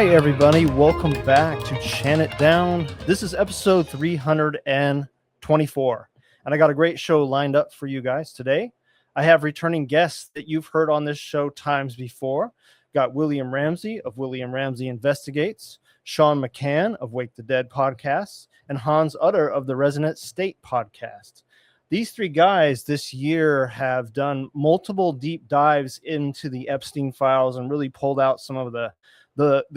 Hi, everybody. Welcome back to Chant It Down. This is episode 324, and I got a great show lined up for you guys today. I have returning guests that you've heard on this show times before. Got William Ramsey of William Ramsey Investigates, Sean McCann of Wake the Dead podcasts, and Hans Utter of the Resonant State podcast. These three guys this year have done multiple deep dives into the Epstein Files and really pulled out some of the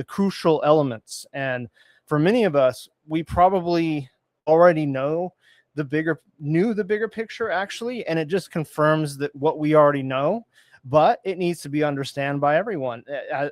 crucial elements. And for many of us, we probably already knew the bigger picture, actually, and it just confirms that what we already know, but it needs to be understood by everyone,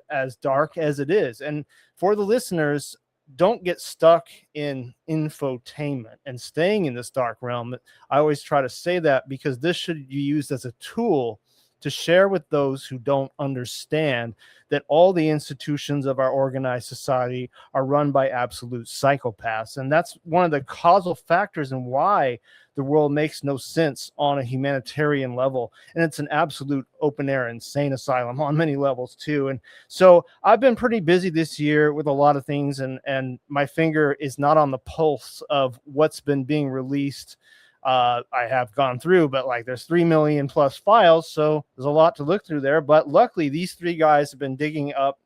as dark as it is. And for the listeners, don't get stuck in infotainment and staying in this dark realm. I always try to say that because this should be used as a tool to share with those who don't understand that all the institutions of our organized society are run by absolute psychopaths. And that's one of the causal factors in why the world makes no sense on a humanitarian level. And it's an absolute open air insane asylum on many levels too. And so I've been pretty busy this year with a lot of things, and my finger is not on the pulse of what's been being released. I have gone through, but like there's 3 million plus files, so there's a lot to look through there. But luckily, these three guys have been digging up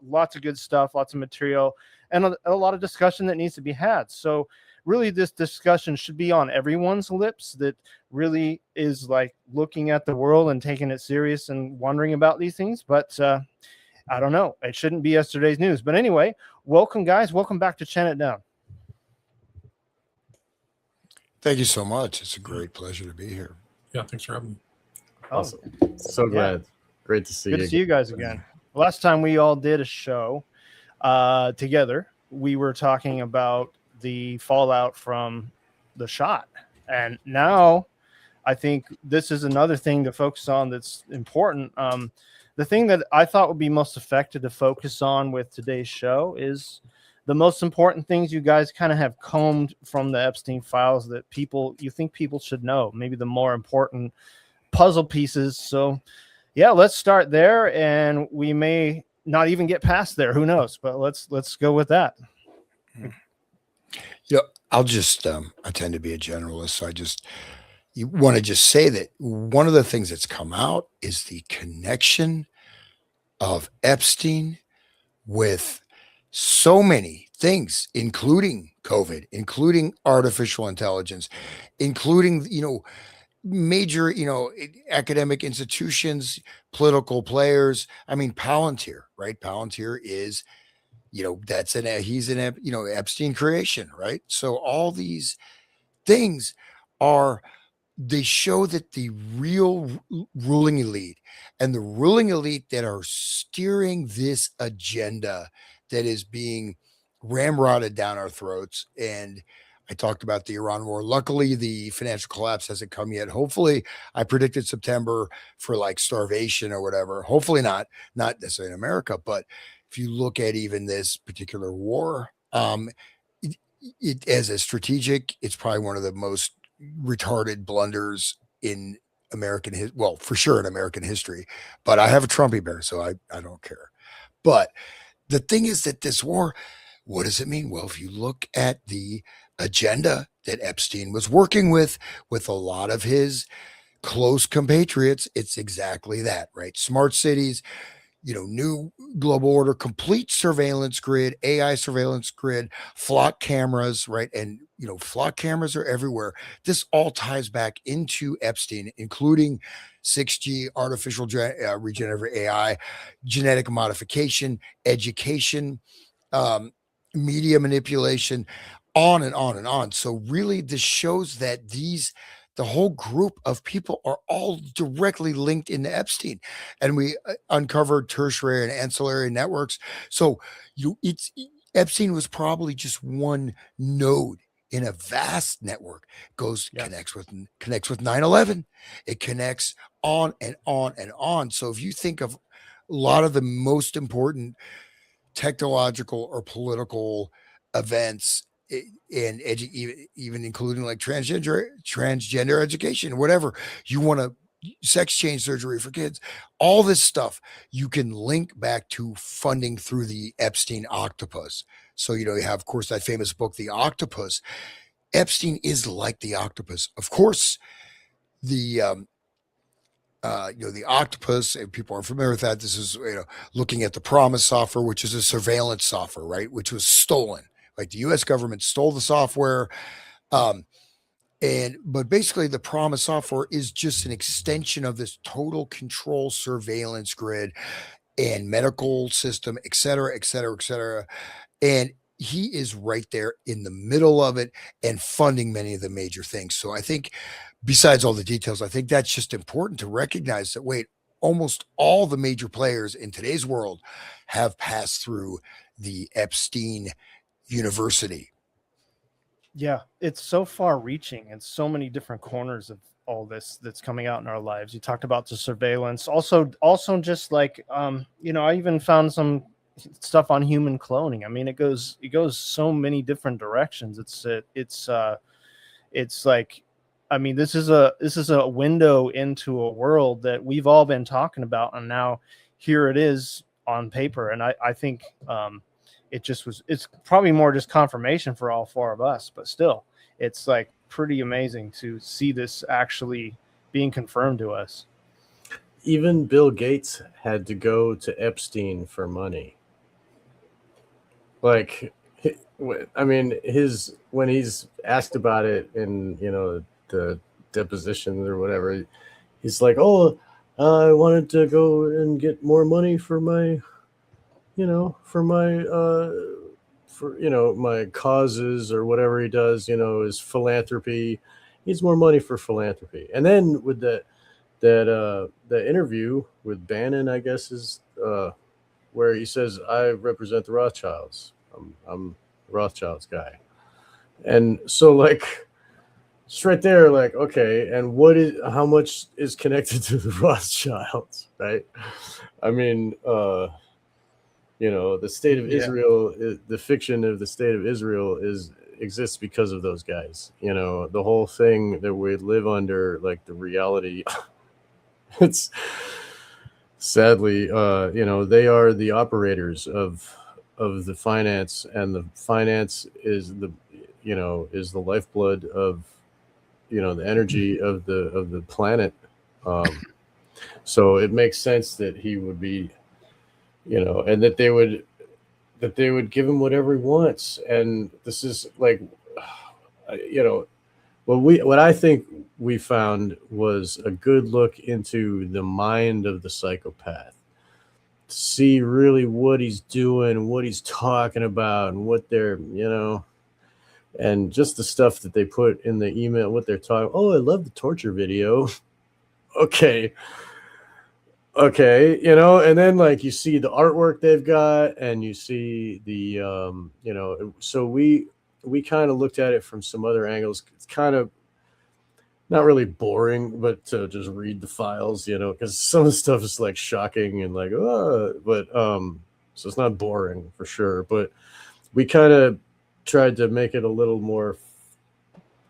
lots of good stuff, lots of material, and a lot of discussion that needs to be had. So really, this discussion should be on everyone's lips that really is like looking at the world and taking it serious and wondering about these things. But I don't know. It shouldn't be yesterday's news. But anyway, welcome, guys. Welcome back to Chant It Down. Thank you so much. It's a great pleasure to be here. Yeah, thanks for having me. Awesome. So glad. Yeah. Great to see you. Good to see you guys again. Last time we all did a show together, we were talking about the fallout from the shot. And now I think this is another thing to focus on that's important. The thing that I thought would be most effective to focus on with today's show is the most important things you guys kind of have combed from the Epstein Files that you think people should know, maybe the more important puzzle pieces. So yeah, let's start there, and we may not even get past there. Who knows? But let's go with that. Yeah, I'll just I tend to be a generalist, so you want to just say that one of the things that's come out is the connection of Epstein with so many things, including COVID, including artificial intelligence, including, major, academic institutions, political players. I mean, Palantir, right? Palantir is, he's an Epstein creation, right? So all these things they show that the real ruling elite and the ruling elite that are steering this agenda that is being ramrodded down our throats. And I talked about the Iran war. Luckily, the financial collapse hasn't come yet. Hopefully, I predicted September for like starvation or whatever. Hopefully not necessarily in America. But if you look at even this particular war, it as a strategic, it's probably one of the most retarded blunders in American for sure in American history. But I have a Trumpy bear, so I don't care. But the thing is that this war, what does it mean? Well, if you look at the agenda that Epstein was working with a lot of his close compatriots, it's exactly that, right? Smart cities, new global order, complete surveillance grid, AI surveillance grid, flock cameras, right? And, flock cameras are everywhere. This all ties back into Epstein, including 6G, artificial regenerative AI, genetic modification, education, media manipulation, on and on and on. So really this shows that the whole group of people are all directly linked into Epstein, and we uncovered tertiary and ancillary networks. So Epstein was probably just one node in a vast network. Connects with 9/11. It connects on and on and on. So if you think of a lot of the most important technological or political events, and even including like transgender education, whatever you want to sex change surgery for kids, all this stuff you can link back to funding through the Epstein octopus. So, you have, of course, that famous book, The Octopus. Epstein is like the octopus. Of course, the the octopus, and people aren't familiar with that. This is, looking at the Promise software, which is a surveillance software, right? Which was stolen. Like the US government stole the software. But basically the Promise software is just an extension of this total control surveillance grid and medical system, et cetera, et cetera, et cetera. And he is right there in the middle of it and funding many of the major things. So I think, besides all the details, I think that's just important to recognize that, wait, almost all the major players in today's world have passed through the Epstein University. Yeah, it's so far reaching and so many different corners of all this that's coming out in our lives. You talked about the surveillance, also just like, I even found some stuff on human cloning. I mean, it goes so many different directions. It's like, I mean, this is a window into a world that we've all been talking about, and now here it is on paper. And I think it's probably more just confirmation for all four of us, but still, it's like pretty amazing to see this actually being confirmed to us. Even Bill Gates had to go to Epstein for money. Like, I mean, when he's asked about it in, the deposition or whatever, he's like, "Oh, I wanted to go and get more money for my, my causes," or whatever he does, his philanthropy. He needs more money for philanthropy. And then with the interview with Bannon, I guess, is where he says, "I represent the Rothschilds. I'm the Rothschilds guy." And so, like, it's right there, like, okay, and how much is connected to the Rothschilds, right? I mean, the state of Israel, the fiction of the state of Israel exists because of those guys. The whole thing that we live under, like the reality, it's sadly, they are the operators of the finance, and the finance is the lifeblood of the energy of the planet. So it makes sense that he would be, and that they would give him whatever he wants. And this is like, what I think we found was a good look into the mind of the psychopath, to see really what he's doing, what he's talking about, and what they're, and just the stuff that they put in the email, what they're talking. "Oh, I love the torture video." Okay. And then, like, you see the artwork they've got, and you see the, so we kind of looked at it from some other angles. It's kind of not really boring, but to just read the files, because some of the stuff is like shocking and like, but so it's not boring for sure. But we kind of tried to make it a little more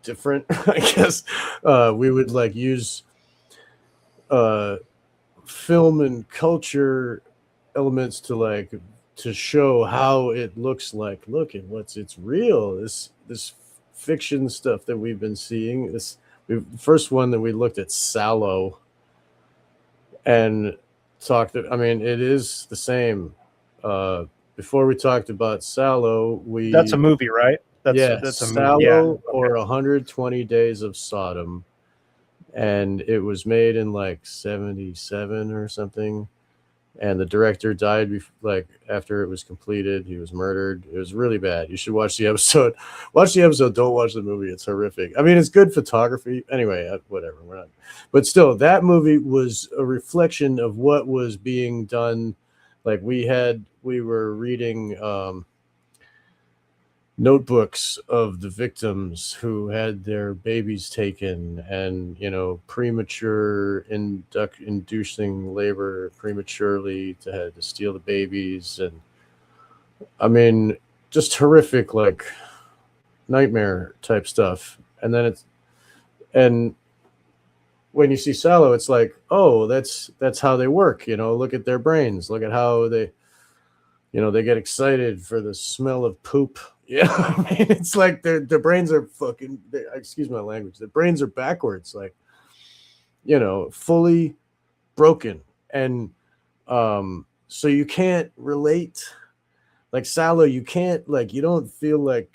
different, I guess. We would like use film and culture elements to show how it looks like. Look at it's real. This fiction stuff that we've been seeing. The first one that we looked at, Sallow, and talked. I mean, it is the same. Before we talked about Sallow, that's a movie, right? That's a Sallow, movie. Yeah. Or 120 Days of Sodom, and it was made in like 1977 or something. And the director died after it was completed. He was murdered. It was really bad. You should watch the episode. Watch the episode. Don't watch the movie. It's horrific. I mean, it's good photography. Anyway, whatever. We're not. But still, that movie was a reflection of what was being done. Like we were reading notebooks of the victims who had their babies taken, and premature inducing labor prematurely to steal the babies. And I mean, just horrific, like nightmare type stuff. And then when you see Sallow, it's like, oh, that's how they work. Look at their brains. Look at how they, they get excited for the smell of poop. Yeah, I mean, it's like their brains are fucking. Excuse my language. Their brains are backwards, like, fully broken, and so you can't relate. Like Sallow, you can't, like, you don't feel like,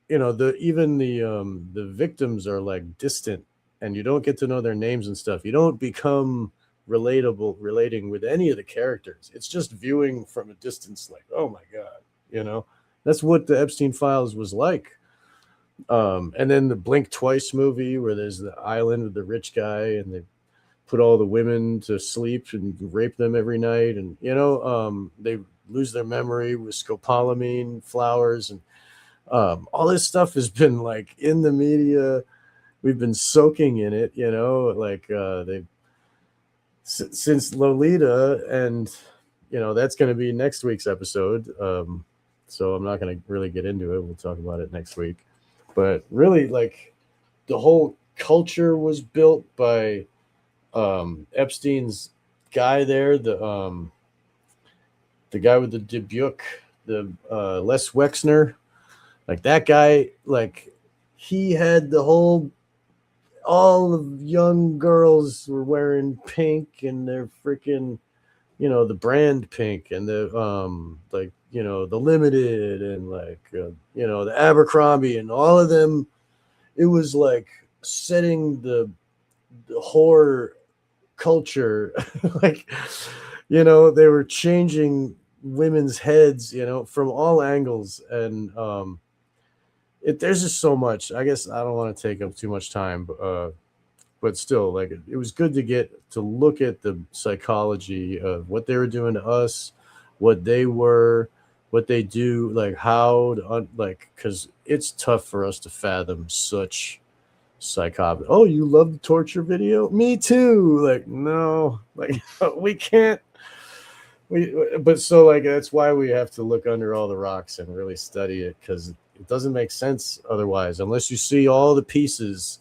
the victims are like distant, and you don't get to know their names and stuff. You don't become relating with any of the characters. It's just viewing from a distance, like, oh my god. That's what the Epstein Files was like. And then the Blink Twice movie, where there's the island with the rich guy, and they put all the women to sleep and rape them every night, and they lose their memory with scopolamine flowers, and all this stuff has been like in the media. We've been soaking in it, like they since Lolita, and that's going to be next week's episode. So I'm not going to really get into it. We'll talk about it next week. But really, like, the whole culture was built by Epstein's guy there, the guy with the Dubuque, the Les Wexner, like that guy, like he had all the young girls were wearing pink, and they're freaking, the brand pink, and the the Limited, and like the Abercrombie, and all of them. It was like setting the horror culture, like, they were changing women's heads, from all angles, and there's just so much. I guess I don't want to take up too much time, but still, like, it was good to get to look at the psychology of what they were doing to us, what they were, what they do, like how to, like, because it's tough for us to fathom such psychopathy. Oh, you love the torture video? Me too. Like, no, like we can't. But so, like, that's why we have to look under all the rocks and really study it, because it doesn't make sense otherwise, unless you see all the pieces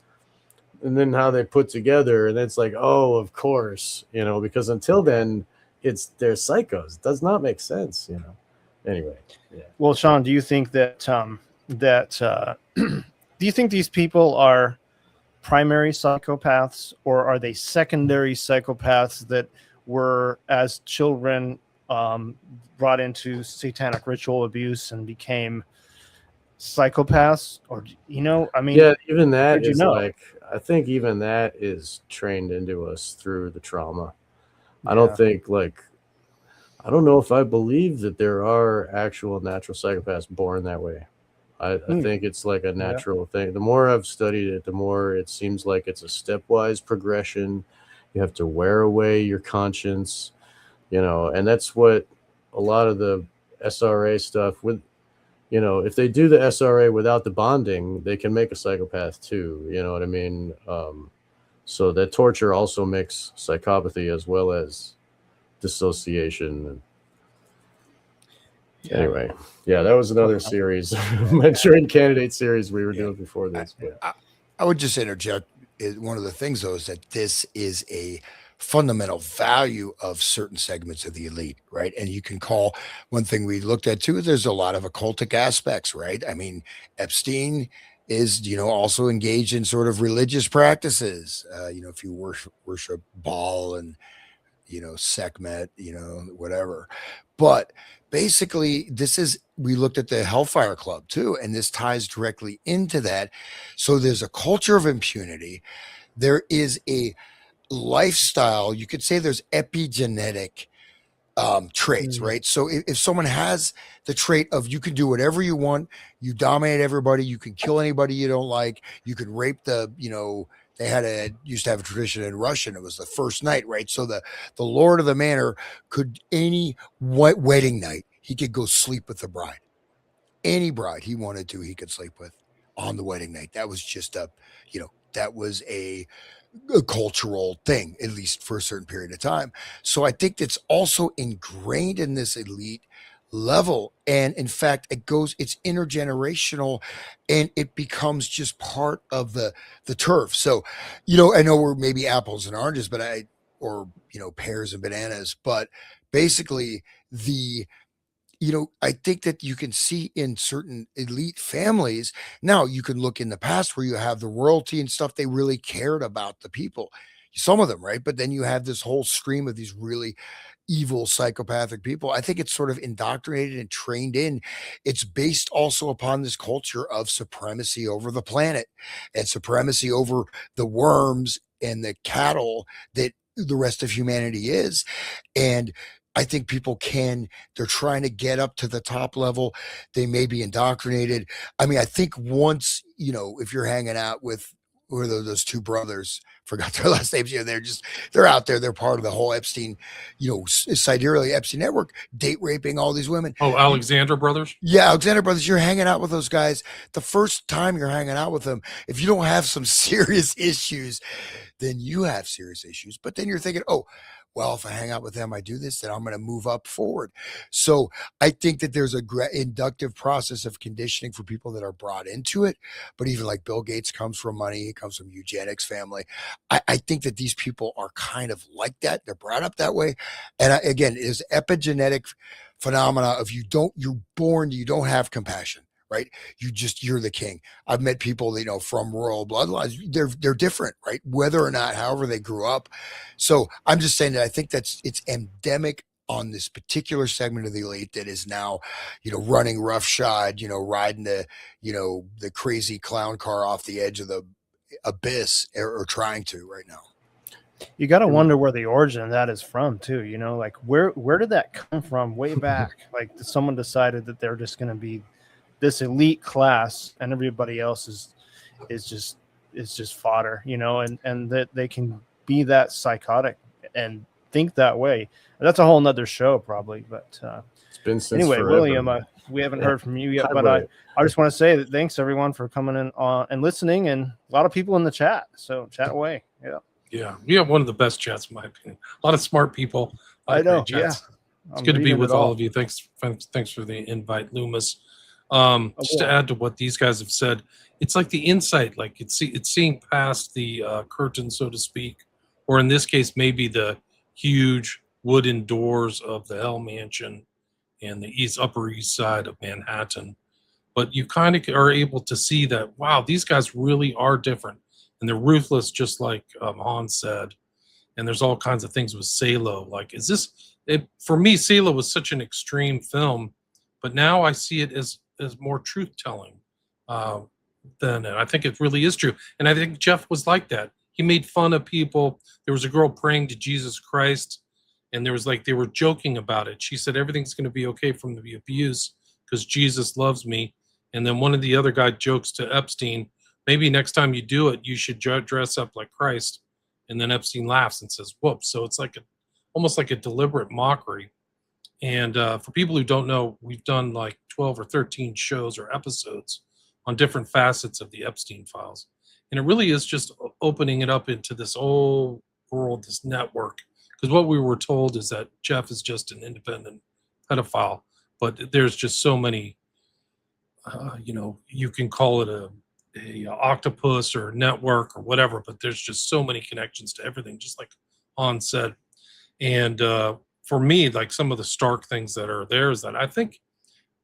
and then how they put together, and it's like, oh, of course, because until then, they're psychos. It does not make sense, Anyway, yeah. Well, Sean, do you think that do you think these people are primary psychopaths, or are they secondary psychopaths that were, as children, brought into satanic ritual abuse and became psychopaths? Or, I mean, yeah, even that is like, I think even that is trained into us through the trauma. I don't think, like, I don't know if I believe that there are actual natural psychopaths born that way. I think it's like a natural thing. The more I've studied it, the more it seems like it's a stepwise progression. You have to wear away your conscience, and that's what a lot of the SRA stuff with, if they do the SRA without the bonding, they can make a psychopath too. You know what I mean? So that torture also makes psychopathy as well as dissociation. Anyway, yeah, that was another series, Manchurian Candidate series we were doing before this. But I would just interject. One of the things, though, is that this is a fundamental value of certain segments of the elite, right? And you can call one thing we looked at too, there's a lot of occultic aspects, right? I mean, Epstein is, also engaged in sort of religious practices. If you worship Baal and, Sekhmet, whatever. But basically, we looked at the Hellfire Club too, and this ties directly into that. So there's a culture of impunity. There is a lifestyle. You could say there's epigenetic traits, right? So if someone has the trait of, you can do whatever you want, you dominate everybody, you can kill anybody you don't like, you could rape they used to have a tradition in Russia, and it was the first night, right? So the lord of the manor could, any wedding night, he could go sleep with the bride. Any bride he wanted to, he could sleep with on the wedding night. That was just that was a cultural thing, at least for a certain period of time. So I think it's also ingrained in this elite level. And in fact, it's intergenerational, and it becomes just part of the turf. So, I know we're maybe apples and oranges, or pears and bananas, but basically the I think that you can see in certain elite families. Now, you can look in the past where you have the royalty and stuff, they really cared about the people. Some of them, right? But then you have this whole stream of these really evil psychopathic people. I think it's sort of indoctrinated and trained in. It's based also upon this culture of supremacy over the planet and supremacy over the worms and the cattle that the rest of humanity is. And I think they're trying to get up to the top level. They may be indoctrinated. I mean, I think once, if you're hanging out with, who are those two brothers, forgot their last names, they're out there. They're part of the whole Epstein, sidereally Epstein network, date raping all these women. Oh, Alexander Brothers? Yeah, Alexander Brothers. You're hanging out with those guys. The first time you're hanging out with them, if you don't have some serious issues, then you have serious issues. But then you're thinking, oh, well, if I hang out with them, I do this, then I'm going to move up forward. So I think that there's a inductive process of conditioning for people that are brought into it. But even like Bill Gates comes from money, he comes from eugenics family. I think that these people are kind of like that. They're brought up that way. And again, it is epigenetic phenomena of you don't have compassion. Right. You're the king. I've met people, from royal bloodlines. They're different, right? Whether or not, however they grew up. So I'm just saying that I think it's endemic on this particular segment of the elite that is now, running roughshod, riding the crazy clown car off the edge of the abyss or trying to right now. You got to wonder where the origin of that is from too. Like where did that come from way back? Like someone decided that they're just going to be this elite class and everybody else is just fodder, and that they can be that psychotic and think that way. That's a whole nother show probably, but it's been since anyway, forever. William, we haven't heard from you yet, but I just want to say that thanks everyone for coming in and listening, and a lot of people in the chat. So chat away. Yeah. We have one of the best chats, in my opinion. A lot of smart people. I know. Yeah. It's good to be with all of you. Thanks for the invite, Luemas. Just to add to what these guys have said, it's like the insight, like it's seeing past the curtain, so to speak, or in this case, maybe the huge wooden doors of the Hell Mansion and the Upper East Side of Manhattan. But you kind of are able to see that, wow, these guys really are different, and they're ruthless, just like Han said. And there's all kinds of things with Salo. Like, for me, Salo was such an extreme film, but now I see it as more truth-telling than it. I think it really is true. And I think Jeff was like that. He made fun of people. There was a girl praying to Jesus Christ, and they were joking about it. She said, everything's going to be okay from the abuse because Jesus loves me. And then one of the other guy jokes to Epstein, maybe next time you do it, you should dress up like Christ. And then Epstein laughs and says, whoops. So it's almost like a deliberate mockery. And for people who don't know, we've done like 12 or 13 shows or episodes on different facets of the Epstein Files. And it really is just opening it up into this whole world, this network. Because what we were told is that Jeff is just an independent pedophile. But there's just so many, you can call it a octopus or network or whatever, but there's just so many connections to everything, just like Han said. And for me, like some of the stark things that are there is that I think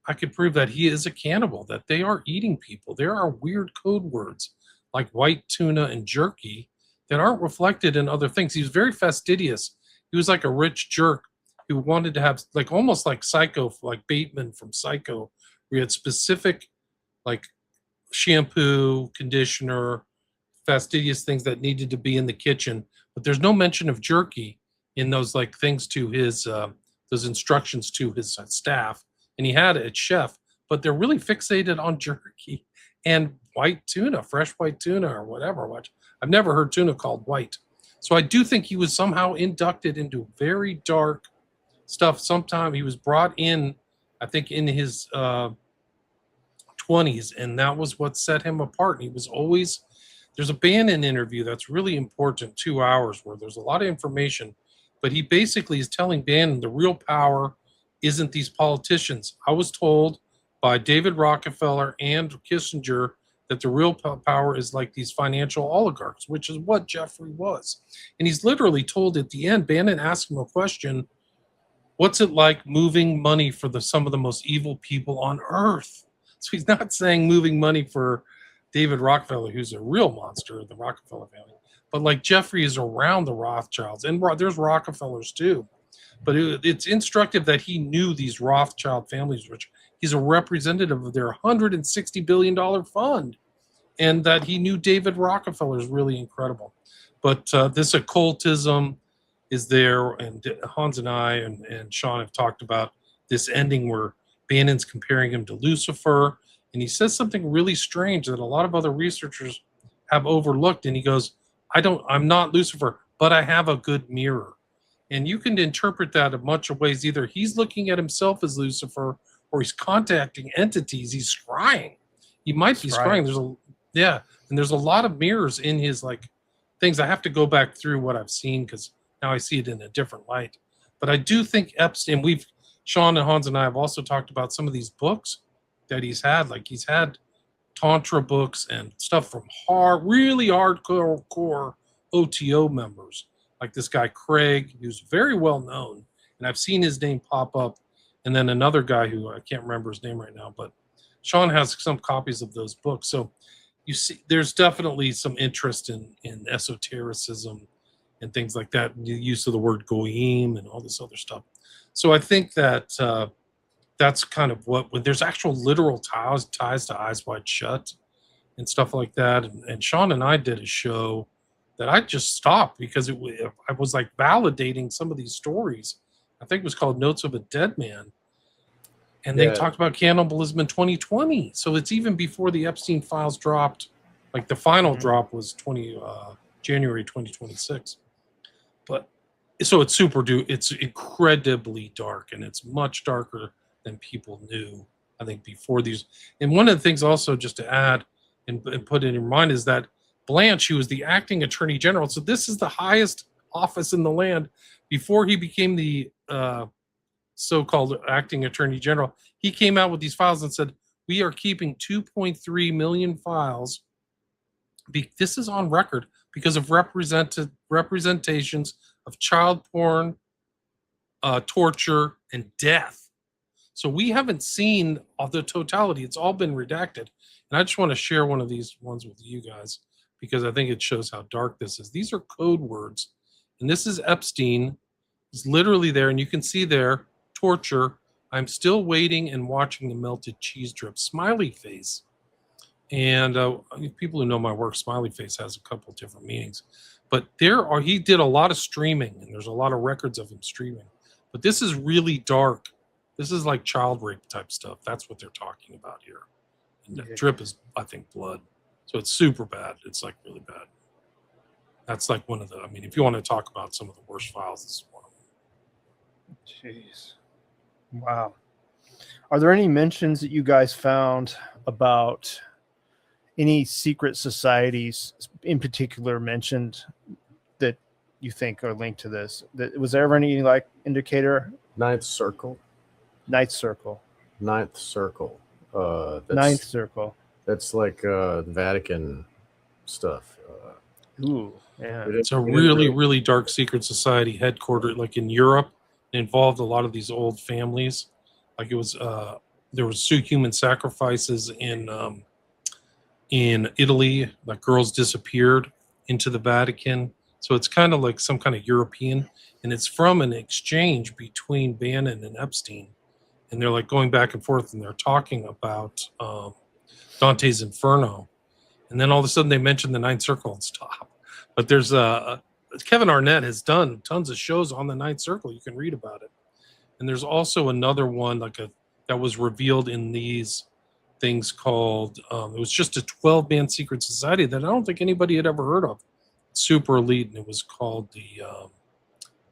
I could prove that he is a cannibal, that they are eating people. There are weird code words like white tuna and jerky that aren't reflected in other things. He was very fastidious. He was like a rich jerk who wanted to have almost like Psycho, like Bateman from Psycho, where he had specific like shampoo, conditioner, fastidious things that needed to be in the kitchen. But there's no mention of jerky in those things to his those instructions to his staff, and he had a chef, but they're really fixated on jerky and white tuna, fresh white tuna or whatever. I've never heard tuna called white. So I do think he was somehow inducted into very dark stuff. Sometime he was brought in, I think in his 20s, and that was what set him apart. He was always, there's a Bannon interview that's really important, 2 hours, where there's a lot of information. But he basically is telling Bannon the real power isn't these politicians. I was told by David Rockefeller and Kissinger that the real power is like these financial oligarchs, which is what Jeffrey was. And he's literally told at the end, Bannon asked him a question, what's it like moving money for some of the most evil people on earth? So he's not saying moving money for David Rockefeller, who's a real monster of the Rockefeller family, but like Jeffrey is around the Rothschilds, and there's Rockefellers too. But it's instructive that he knew these Rothschild families, which he's a representative of their $160 billion fund, and that he knew David Rockefeller is really incredible. But this occultism is there, and Hans and I and Sean have talked about this ending where Bannon's comparing him to Lucifer, and he says something really strange that a lot of other researchers have overlooked, and he goes, I'm not Lucifer, but I have a good mirror. And you can interpret that in much of ways. Either he's looking at himself as Lucifer, or he's contacting entities. He's scrying. He might be scrying. There's a lot of mirrors in his like things. I have to go back through what I've seen because now I see it in a different light. But I do think Epstein. Sean and Hans and I have also talked about some of these books that he's had. Like he's had Tantra books and stuff from really hardcore OTO members. Like this guy Craig, who's very well known, and I've seen his name pop up, and then another guy who I can't remember his name right now, but Sean has some copies of those books. So you see, there's definitely some interest in esotericism and things like that, the use of the word goyim and all this other stuff. So I think that that's kind of when there's actual literal ties to Eyes Wide Shut and stuff like that. And Sean and I did a show that I just stopped because I was like validating some of these stories. I think it was called Notes of a Dead Man. And they talked about cannibalism in 2020. So it's even before the Epstein Files dropped. Like the final drop was January 2026. But so it's it's incredibly dark, and it's much darker than people knew, I think, before these. And one of the things also just to add and put in your mind is that Blanche, who was the acting attorney general, so this is the highest office in the land before he became the so-called acting attorney general. He came out with these files and said, we are keeping 2.3 million files. This is on record because of representations of child porn, torture, and death. So we haven't seen all the totality. It's all been redacted. And I just want to share one of these ones with you guys because I think it shows how dark this is. These are code words. And this is Epstein. It's literally there. And you can see there, torture. I'm still waiting and watching the melted cheese drip. Smiley face. And people who know my work, smiley face has a couple different meanings. But he did a lot of streaming, and there's a lot of records of him streaming. But this is really dark. This is like child rape type stuff. That's what they're talking about here. And the drip is, I think, blood. So it's super bad. It's like really bad. That's like one of the, if you want to talk about some of the worst files, this is one of them. Jeez. Wow. Are there any mentions that you guys found about any secret societies in particular mentioned that you think are linked to this? Was there ever any like indicator? Ninth Circle. Ninth Circle. Ninth Circle. Ninth Circle. That's like the Vatican stuff. Ooh, yeah. It's a really, really dark secret society headquartered like in Europe. It involved a lot of these old families. Like it was, there was human sacrifices in Italy. Like girls disappeared into the Vatican. So it's kind of like some kind of European, and it's from an exchange between Bannon and Epstein. And they're like going back and forth, and they're talking about Dante's Inferno. And then all of a sudden they mention the Ninth Circle and stop. But there's Kevin Arnett has done tons of shows on the Ninth Circle. You can read about it. And there's also another one that was revealed in these things called, it was just a 12-man secret society that I don't think anybody had ever heard of. Super elite, and it was called the,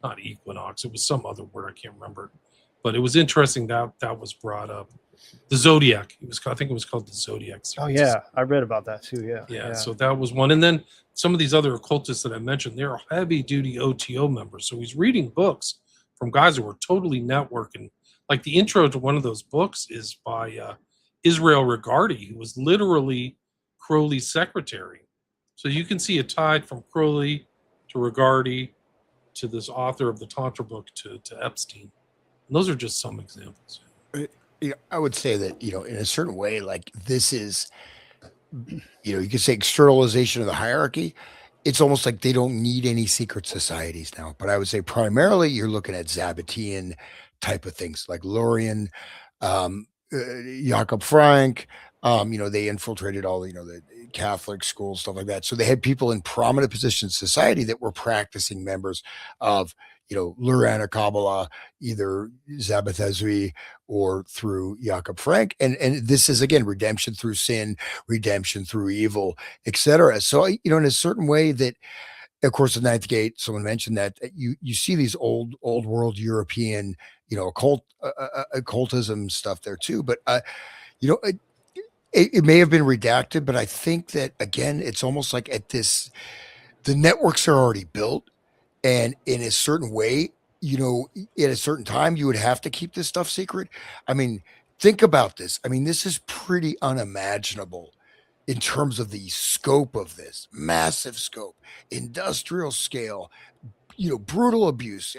not Equinox, it was some other word, I can't remember. But it was interesting that was brought up. The Zodiac, I think it was called the Zodiac. Oh yeah, I read about that too. Yeah. So that was one, and then some of these other occultists that I mentioned, they're heavy-duty OTO members. So he's reading books from guys who were totally networking, Like the intro to one of those books is by Israel Regardie, who was literally Crowley's secretary. So you can see it tied from Crowley to Regardie to this author of the Tantra book to Epstein. And those are just some examples. I would say that, in a certain way, like this is, you could say externalization of the hierarchy. It's almost like they don't need any secret societies now. But I would say primarily you're looking at Zabbatian type of things like Lorien, Jakob Frank. They infiltrated all, the Catholic schools, stuff like that. So they had people in prominent positions in society that were practicing members of, Lurana Kabbalah, either Zabbathezri or through Jakob Frank. And this is, again, redemption through sin, redemption through evil, etc. So, in a certain way that, of course, the Ninth Gate, someone mentioned that you see these old world European, occultism stuff there too. But, it may have been redacted, but I think that, again, it's almost like the networks are already built. And in a certain way, at a certain time, you would have to keep this stuff secret. I mean, think about this. I mean, this is pretty unimaginable in terms of the scope of this, massive scope, industrial scale, brutal abuse,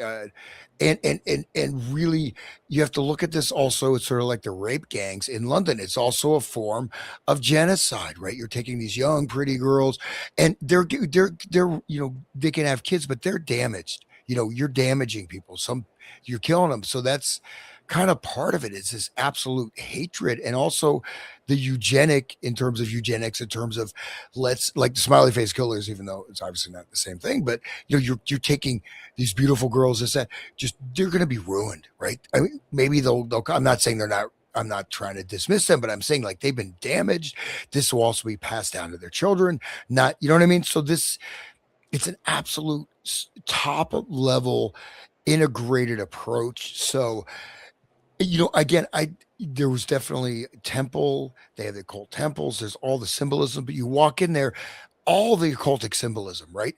and really, you have to look at this also. It's sort of like the rape gangs in London. It's also a form of genocide, right? You're taking these young, pretty girls, and they're they can have kids, but they're damaged. You're damaging people. You're killing them. So that's kind of part of it. Is this absolute hatred, and also the eugenics, in terms of let's, like the smiley face killers, even though it's obviously not the same thing, but you're taking these beautiful girls, they're going to be ruined, right? I mean, maybe they'll I'm not saying they're not. I'm not trying to dismiss them, but I'm saying, like, they've been damaged. This will also be passed down to their children. Not, you know what I mean? So it's an absolute top level integrated approach. So, again, there was definitely temple. They have the occult temples. There's all the symbolism, but you walk in there, all the occultic symbolism, right,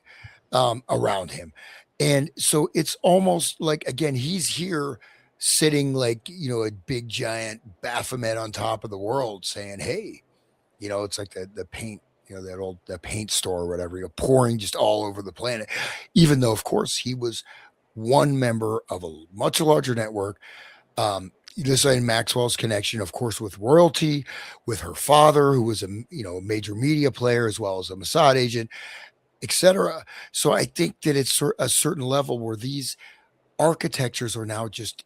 around him. And so it's almost like, again, he's here sitting like, a big giant Baphomet on top of the world saying, hey, it's like the paint, the paint store or whatever, pouring just all over the planet, even though, of course, he was one member of a much larger network. This in Maxwell's connection, of course, with royalty, with her father, who was a major media player as well as a Mossad agent, etc. So I think that it's a certain level where these architectures are now just,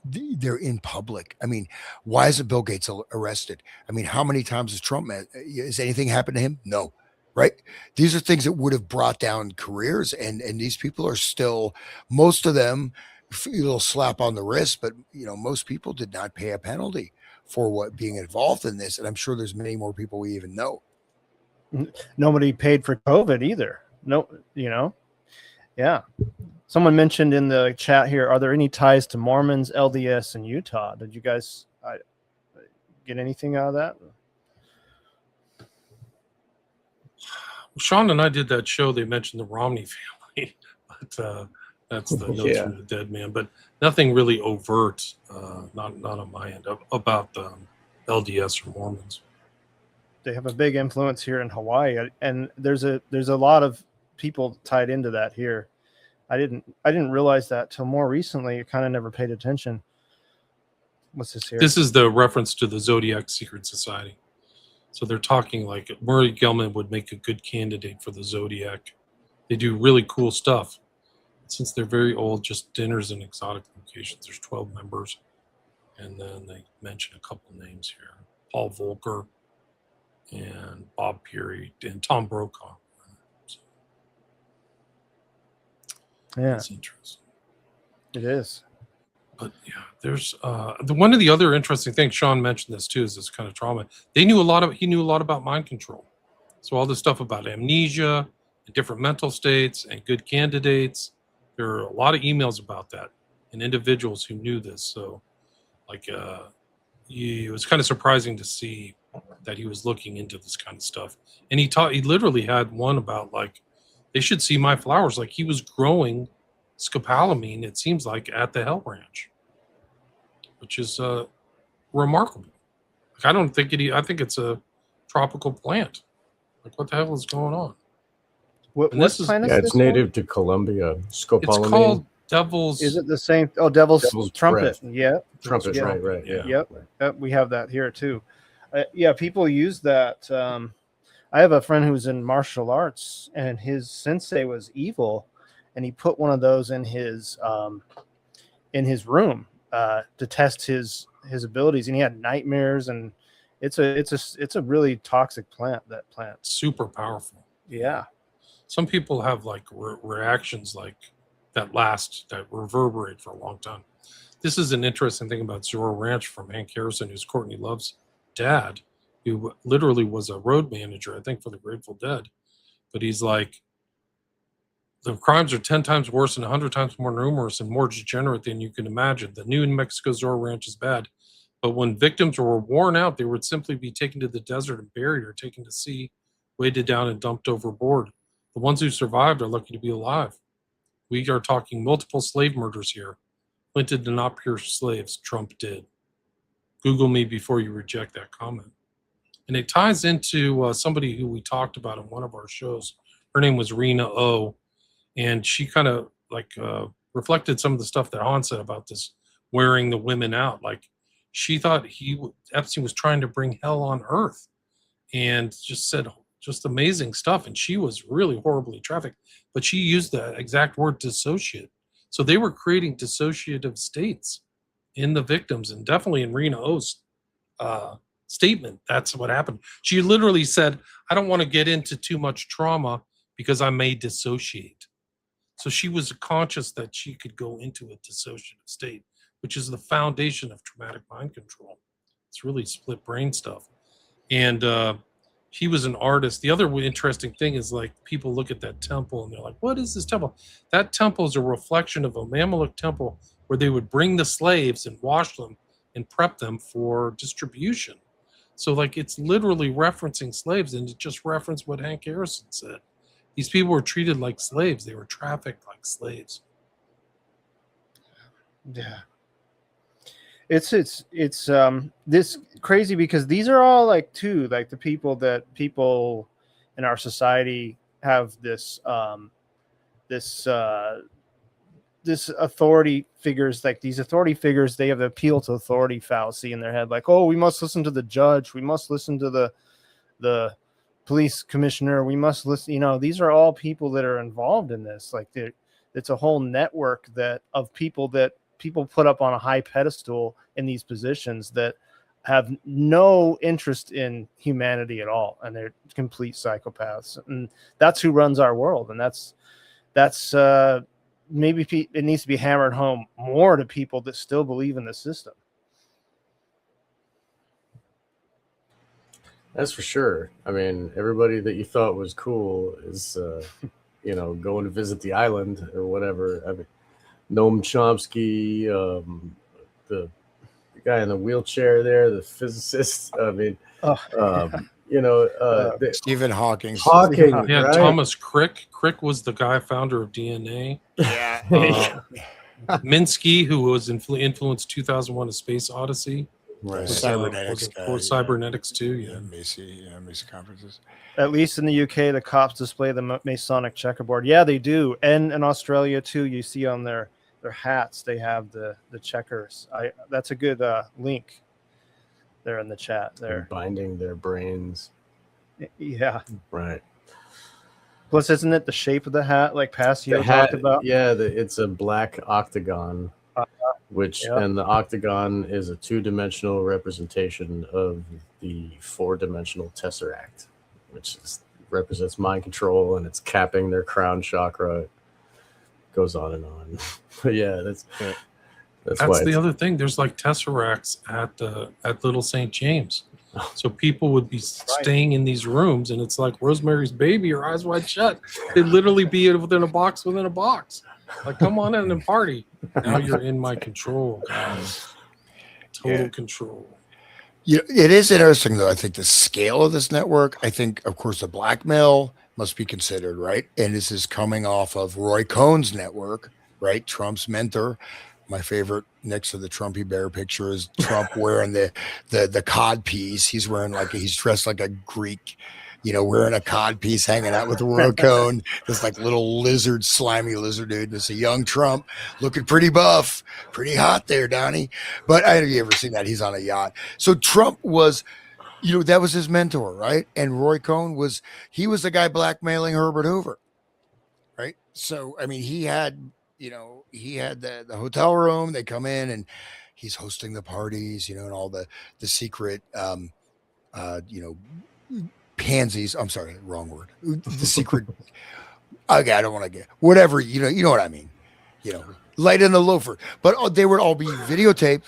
they're in public. I mean, why isn't Bill Gates arrested? I mean, how many times has Trump met? Has anything happened to him? No. Right. These are things that would have brought down careers. And these people are still, most of them, a little slap on the wrist, but most people did not pay a penalty for being involved in this. And I'm sure there's many more people we even know. Nobody paid for COVID either. No, yeah. Someone mentioned in the chat here, are there any ties to Mormons, LDS, and Utah? Did you guys get anything out of that? Sean and I did that show. They mentioned the Romney family, but that's the Notes from the Dead Man. But nothing really overt, not on my end, about the LDS or Mormons. They have a big influence here in Hawaii, and there's a lot of people tied into that here. I didn't realize that till more recently. I kind of never paid attention. What's this here? This is the reference to the Zodiac Secret Society. So they're talking like Murray Gell-Mann would make a good candidate for the Zodiac. They do really cool stuff. Since they're very old, just dinners and exotic locations. There's 12 members. And then they mention a couple names here. Paul Volcker and Bob Peary and Tom Brokaw. So, yeah. That's interesting. It is. But yeah, there's one of the other interesting things, Sean mentioned this too, is this kind of trauma. He knew a lot about mind control. So all this stuff about amnesia and different mental states and good candidates, there are a lot of emails about that and individuals who knew this. So like it was kind of surprising to see that he was looking into this kind of stuff. And he literally had one about like, they should see my flowers. Like he was growing scopolamine, it seems like, at the Hell Ranch. which is remarkable. Like, I don't think I think it's a tropical plant. Like, what the hell is going on? What plant is it's this native one? to Colombia. It's Scopolamine. called devil's. Is it the same? Oh, devil's trumpet. breath. Yeah. Trumpet, Yeah. right. Yeah. Yep. We have that here too. Yeah, people use that. I have a friend who's in martial arts, and his sensei was evil, and he put one of those in his room to test his abilities, and he had nightmares, and it's a really toxic plant. That plant, super powerful. Yeah. Some people have like reactions like that reverberate for a long time. This is an interesting thing about Zorro Ranch from Hank Harrison, who's Courtney Love's dad, who literally was a road manager, I think, for the Grateful Dead. But he's like, the crimes are 10 times worse and 100 times more numerous and more degenerate than you can imagine. The New Mexico Zorro Ranch is bad. But when victims were worn out, they would simply be taken to the desert and buried, or taken to sea, weighted down and dumped overboard. The ones who survived are lucky to be alive. We are talking multiple slave murders here. Clinton did not pure slaves. Trump did. Google me before you reject that comment. And it ties into somebody who we talked about in one of our shows. Her name was Rena O. And she kind of like reflected some of the stuff that Han said about this wearing the women out. Like, she thought Epstein was trying to bring hell on earth, and just said just amazing stuff. And she was really horribly trafficked, but she used the exact word dissociate. So they were creating dissociative states in the victims, and definitely in Rena O's statement, that's what happened. She literally said, I don't want to get into too much trauma because I may dissociate. So she was conscious that she could go into a dissociative state, which is the foundation of traumatic mind control. It's really split brain stuff. And he was an artist. The other interesting thing is, like, people look at that temple and they're like, what is this temple? That temple is a reflection of a Mamluk temple where they would bring the slaves and wash them and prep them for distribution. So, like, it's literally referencing slaves, and it just referenced what Hank Harrison said. These people were treated like slaves. They were trafficked like slaves. Yeah. It's this crazy, because these are all like the people in our society have this authority figures. Like, these authority figures, they have the appeal to authority fallacy in their head. Like, oh, we must listen to the judge. We must listen to the police commissioner. We must listen. These are all people that are involved in this. Like, it's a whole network of people that people put up on a high pedestal in these positions that have no interest in humanity at all, and they're complete psychopaths. And that's who runs our world. And that's maybe it needs to be hammered home more to people that still believe in the system. That's for sure. I mean, everybody that you thought was cool is, going to visit the island or whatever. I mean, Noam Chomsky, the guy in the wheelchair there, the physicist. I mean, Stephen Hawking. Yeah, right? Thomas Crick. Crick was the guy founder of DNA. Yeah. Minsky, who was influenced 2001: A Space Odyssey. Right. Cybernetics guy, Cybernetics too. Yeah. Macy conferences. At least in the UK, the cops display the Masonic checkerboard. Yeah, they do. And in Australia too, you see on their hats, they have the checkers. That's a good link there in the chat there. They're binding their brains. Yeah. Right. Plus, isn't it the shape of the hat, like Passio talked about? Yeah, it's a black octagon, and the octagon is a 2-dimensional representation of the 4-dimensional tesseract, which represents mind control, and it's capping their crown chakra. It goes on and on. But yeah, that's the other thing. There's like tesseracts at Little St. James. So people would be staying in these rooms, and it's like Rosemary's Baby or Eyes Wide Shut. They'd literally be within a box within a box. Like, come on in and party. Now you're in my control, guys. Total control. It is interesting, though. I think the scale of this network, I think, of course, the blackmail must be considered, right? And this is coming off of Roy Cohn's network, right? Trump's mentor, my favorite next to the Trumpy bear picture is Trump wearing the cod piece. He's wearing he's dressed like a Greek, wearing a cod piece, hanging out with a Rocone, this like little slimy lizard dude. And it's a young Trump looking pretty buff, pretty hot there, Donnie. But have you ever seen that? He's on a yacht. So Trump was, that was his mentor, right? And Roy Cohn was the guy blackmailing Herbert Hoover, right? So, I mean, he had the hotel room. They come in and he's hosting the parties, and all the secret, pansies. I'm sorry, wrong word. The secret. Okay, I don't want to get whatever. You know what I mean. Light in the loafer. But they would all be videotaped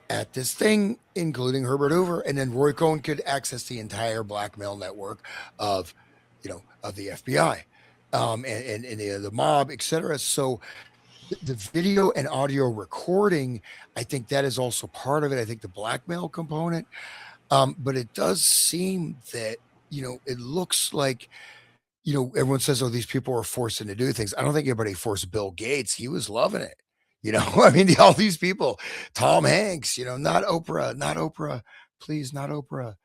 at this thing, including Herbert Hoover, and then Roy Cohn could access the entire blackmail network of the FBI, and the mob, etc. So the video and audio recording, I think that is also part of it. I think the blackmail component, but it does seem that it looks like everyone says, oh, these people are forced to do things. I don't think anybody forced Bill Gates. He was loving it. I mean, all these people, Tom Hanks, not Oprah, please, not Oprah.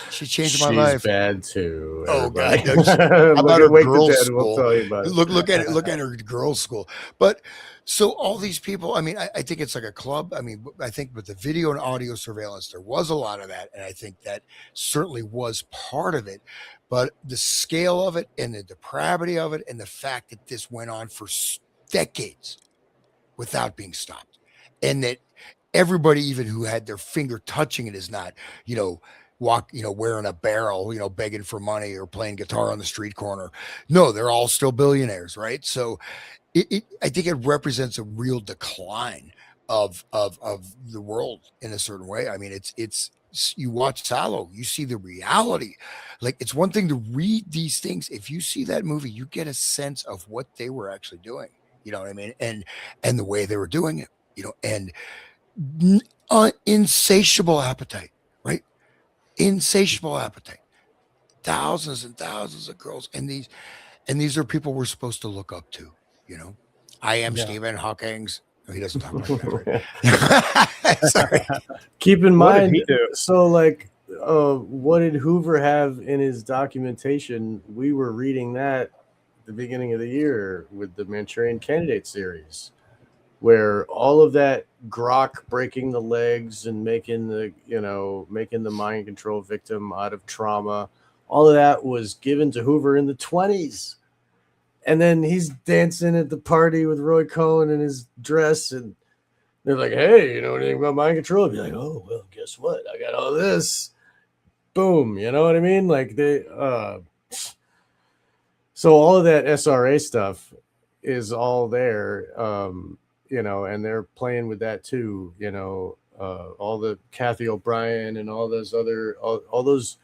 She changed my life. She's bad too. Oh everybody. God, how about her girls' school? We'll tell you about it. Look at her girls' school. But so all these people, I mean, I think it's like a club. I mean, I think with the video and audio surveillance, there was a lot of that, and I think that certainly was part of it. But the scale of it and the depravity of it, and the fact that this went on for decades without being stopped, and that everybody, even who had their finger touching it, is not, wearing a barrel, begging for money or playing guitar on the street corner. No, they're all still billionaires, right? So I think it represents a real decline of the world in a certain way. I mean, it's you watch Sallow, you see the reality. Like, it's one thing to read these things. If you see that movie, you get a sense of what they were actually doing. You know what I mean? And the way they were doing it, and insatiable appetite, right? Insatiable appetite. Thousands and thousands of girls. And these are people we're supposed to look up to, I am Stephen Hawking's. No, he doesn't talk like that, right? Sorry. Keep in mind, so what did Hoover have in his documentation? We were reading that the beginning of the year with the Manchurian Candidate series, where all of that grok breaking the legs and making the mind control victim out of trauma, all of that was given to Hoover in the 20s. And then he's dancing at the party with Roy Cohn in his dress, and they're like, hey, you know anything about mind control? I'd be like, oh, well, guess what? I got all this. Boom. You know what I mean? Like, so all of that SRA stuff is all there, and they're playing with that too, all the Kathy O'Brien and all those other, all those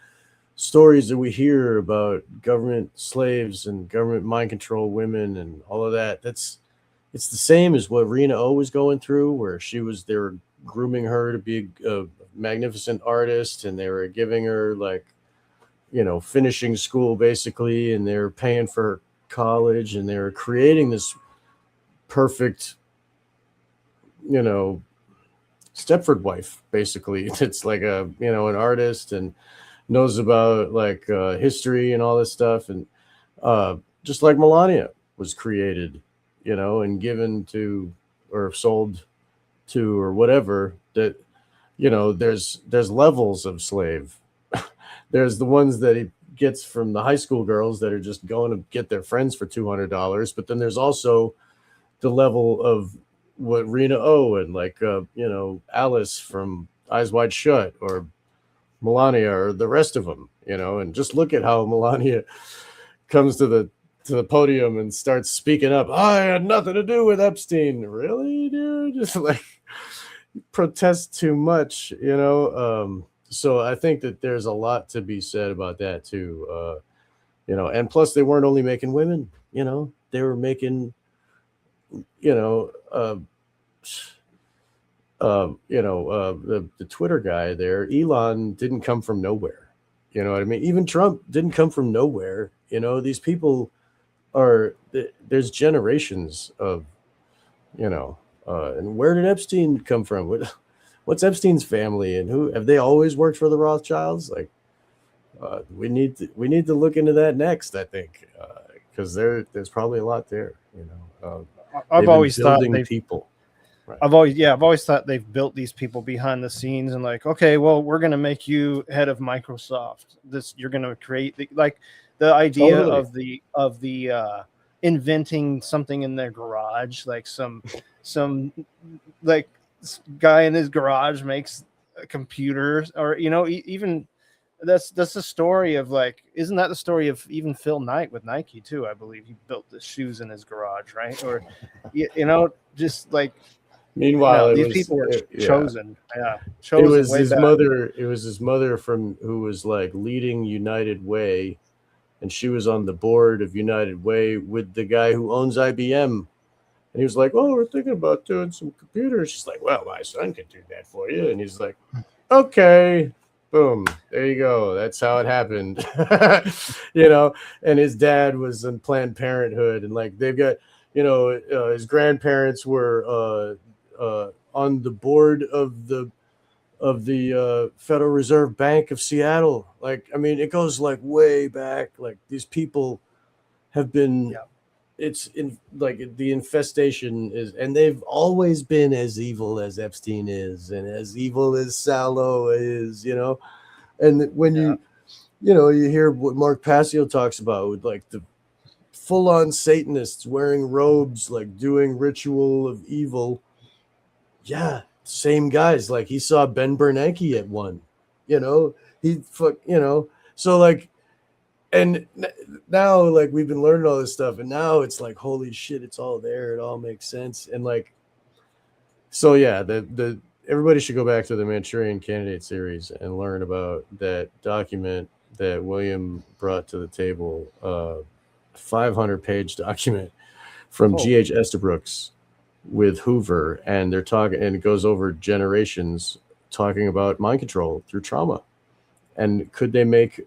stories that we hear about government slaves and government mind control women and all of that. It's the same as what Rena O was going through, where they were grooming her to be a magnificent artist, and they were giving her finishing school basically, and they were paying for college, and they were creating this perfect, Stepford wife basically. It's like an artist and knows about history and all this stuff, and just like Melania was created, and given to or sold to or whatever. That there's levels of slave. There's the ones that he gets from the high school girls that are just going to get their friends for $200, but then there's also the level of what Rena O and Alice from Eyes Wide Shut, or Melania, or the rest of them, and just look at how Melania comes to the podium and starts speaking up. I had nothing to do with Epstein. Really, dude? Just protest too much, So I think that there's a lot to be said about that too, and plus they weren't only making women, they were making, the Twitter guy there, Elon, didn't come from nowhere. You know what I mean? Even Trump didn't come from nowhere. These people there's generations of, And where did Epstein come from? What's Epstein's family, and who have they always worked for the Rothschilds? Like, we need to look into that next, I think, because there's probably a lot there. I've always thought people. Right. I've always thought they've built these people behind the scenes and like, okay, well, we're going to make you head of Microsoft. You're going to create the idea of the inventing something in their garage, like some like guy in his garage makes a computer, or even that's the story of like, isn't that the story of even Phil Knight with Nike too? I believe he built the shoes in his garage, right? Or just like. Meanwhile, these people were chosen. Yeah, chosen. It was his mother. It was his mother who was like leading United Way, and she was on the board of United Way with the guy who owns IBM. And he was like, "Oh, we're thinking about doing some computers." She's like, "Well, my son can do that for you." And he's like, "Okay." Boom. There you go. That's how it happened. And his dad was in Planned Parenthood, and like they've got, his grandparents were on the board of the Federal Reserve Bank of Seattle. Like, I mean, it goes like way back. Like, these people have been. Yeah. It's in like the infestation is, and they've always been as evil as Epstein is, and as evil as Salo is. And when you hear what Mark Passio talks about with like the full-on Satanists wearing robes, like doing ritual of evil. Yeah, same guys. Like, he saw Ben Bernanke at one, so like, and now like we've been learning all this stuff, and now it's like, holy shit, it's all there. It all makes sense. And like, so yeah, the everybody should go back to the Manchurian Candidate series and learn about that document that William brought to the table, 500-page document from G.H. Estabrooks with Hoover, and they're talking, and it goes over generations talking about mind control through trauma, and could they make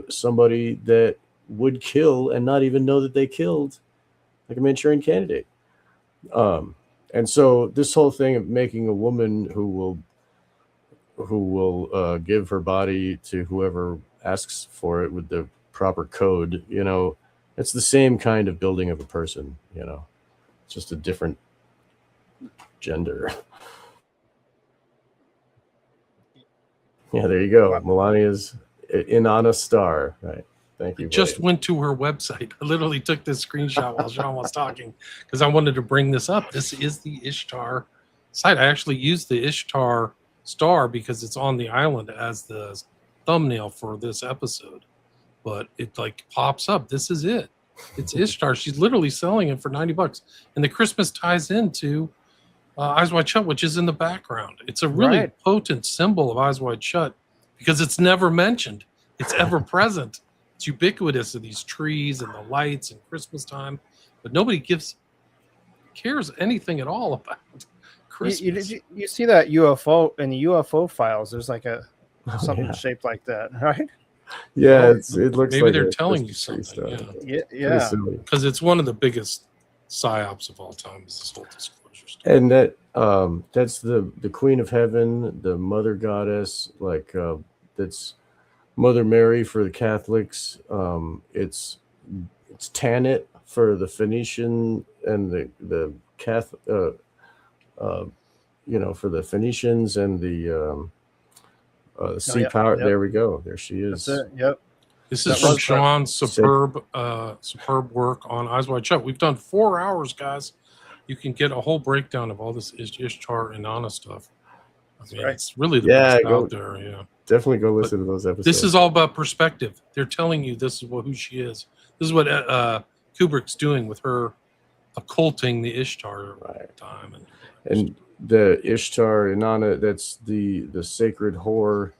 somebody that would kill and not even know that they killed, like a Manchurian Candidate. And so this whole thing of making a woman who will give her body to whoever asks for it with the proper code, it's the same kind of building of a person, it's just a different gender. Yeah, there you go. Melania's Inanna Star, right? Thank you. Just went to her website. I literally took this screenshot while Sean was talking because I wanted to bring this up. This is the Ishtar site. I actually used the Ishtar star because it's on the island as the thumbnail for this episode. But it like pops up. This is it. It's Ishtar. She's literally selling it for $90. And the Christmas ties into Eyes Wide Shut, which is in the background. It's a really potent symbol of Eyes Wide Shut because it's never mentioned. It's ever present. It's ubiquitous of these trees and the lights and Christmas time, but nobody cares anything at all about Christmas. You see that UFO in the UFO files? There's like something shaped like that, right? Yeah, it looks maybe like they're telling you something. Yeah, because it's one of the biggest psyops of all time. Is this whole disclosure stuff. And that's the Queen of Heaven, the Mother Goddess, like that's Mother Mary for the Catholics. It's Tanit for the Phoenician and the Catholic, for the Phoenicians and the sea power. Yep. There we go. There she is. That's it. Yep. This is from Sean's superb work on Eyes Wide Shut. We've done 4 hours, guys. You can get a whole breakdown of all this Ishtar and Inanna stuff. I mean, it's really the best out there. Yeah. Definitely go listen to those episodes. This is all about perspective. They're telling you this is who she is. This is what Kubrick's doing with her occulting the Ishtar time. And the Ishtar, Inanna, that's the sacred whore,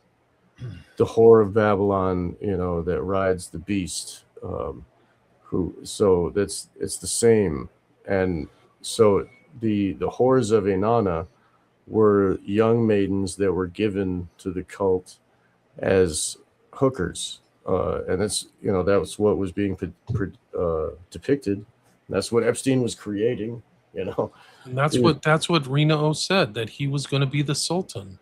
the whore of Babylon, that rides the beast. So it's the same. And so the whores of Inanna were young maidens that were given to the cult as hookers, and that was what was being depicted. That's what Epstein was creating. you know. And that's what Reno said, that he was going to be the Sultan,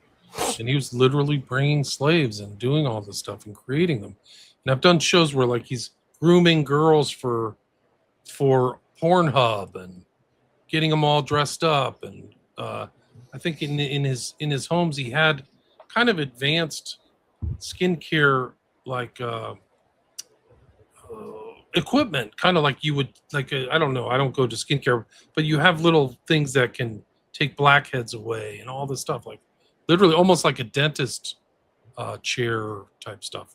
and he was literally bringing slaves and doing all this stuff and creating them. And I've done shows where like he's grooming girls for Pornhub and getting them all dressed up, and I think in his homes he had kind of advanced skincare like equipment, kind of like you would like I don't know, I don't go to skincare, but you have little things that can take blackheads away and all this stuff, like literally almost like a dentist chair type stuff.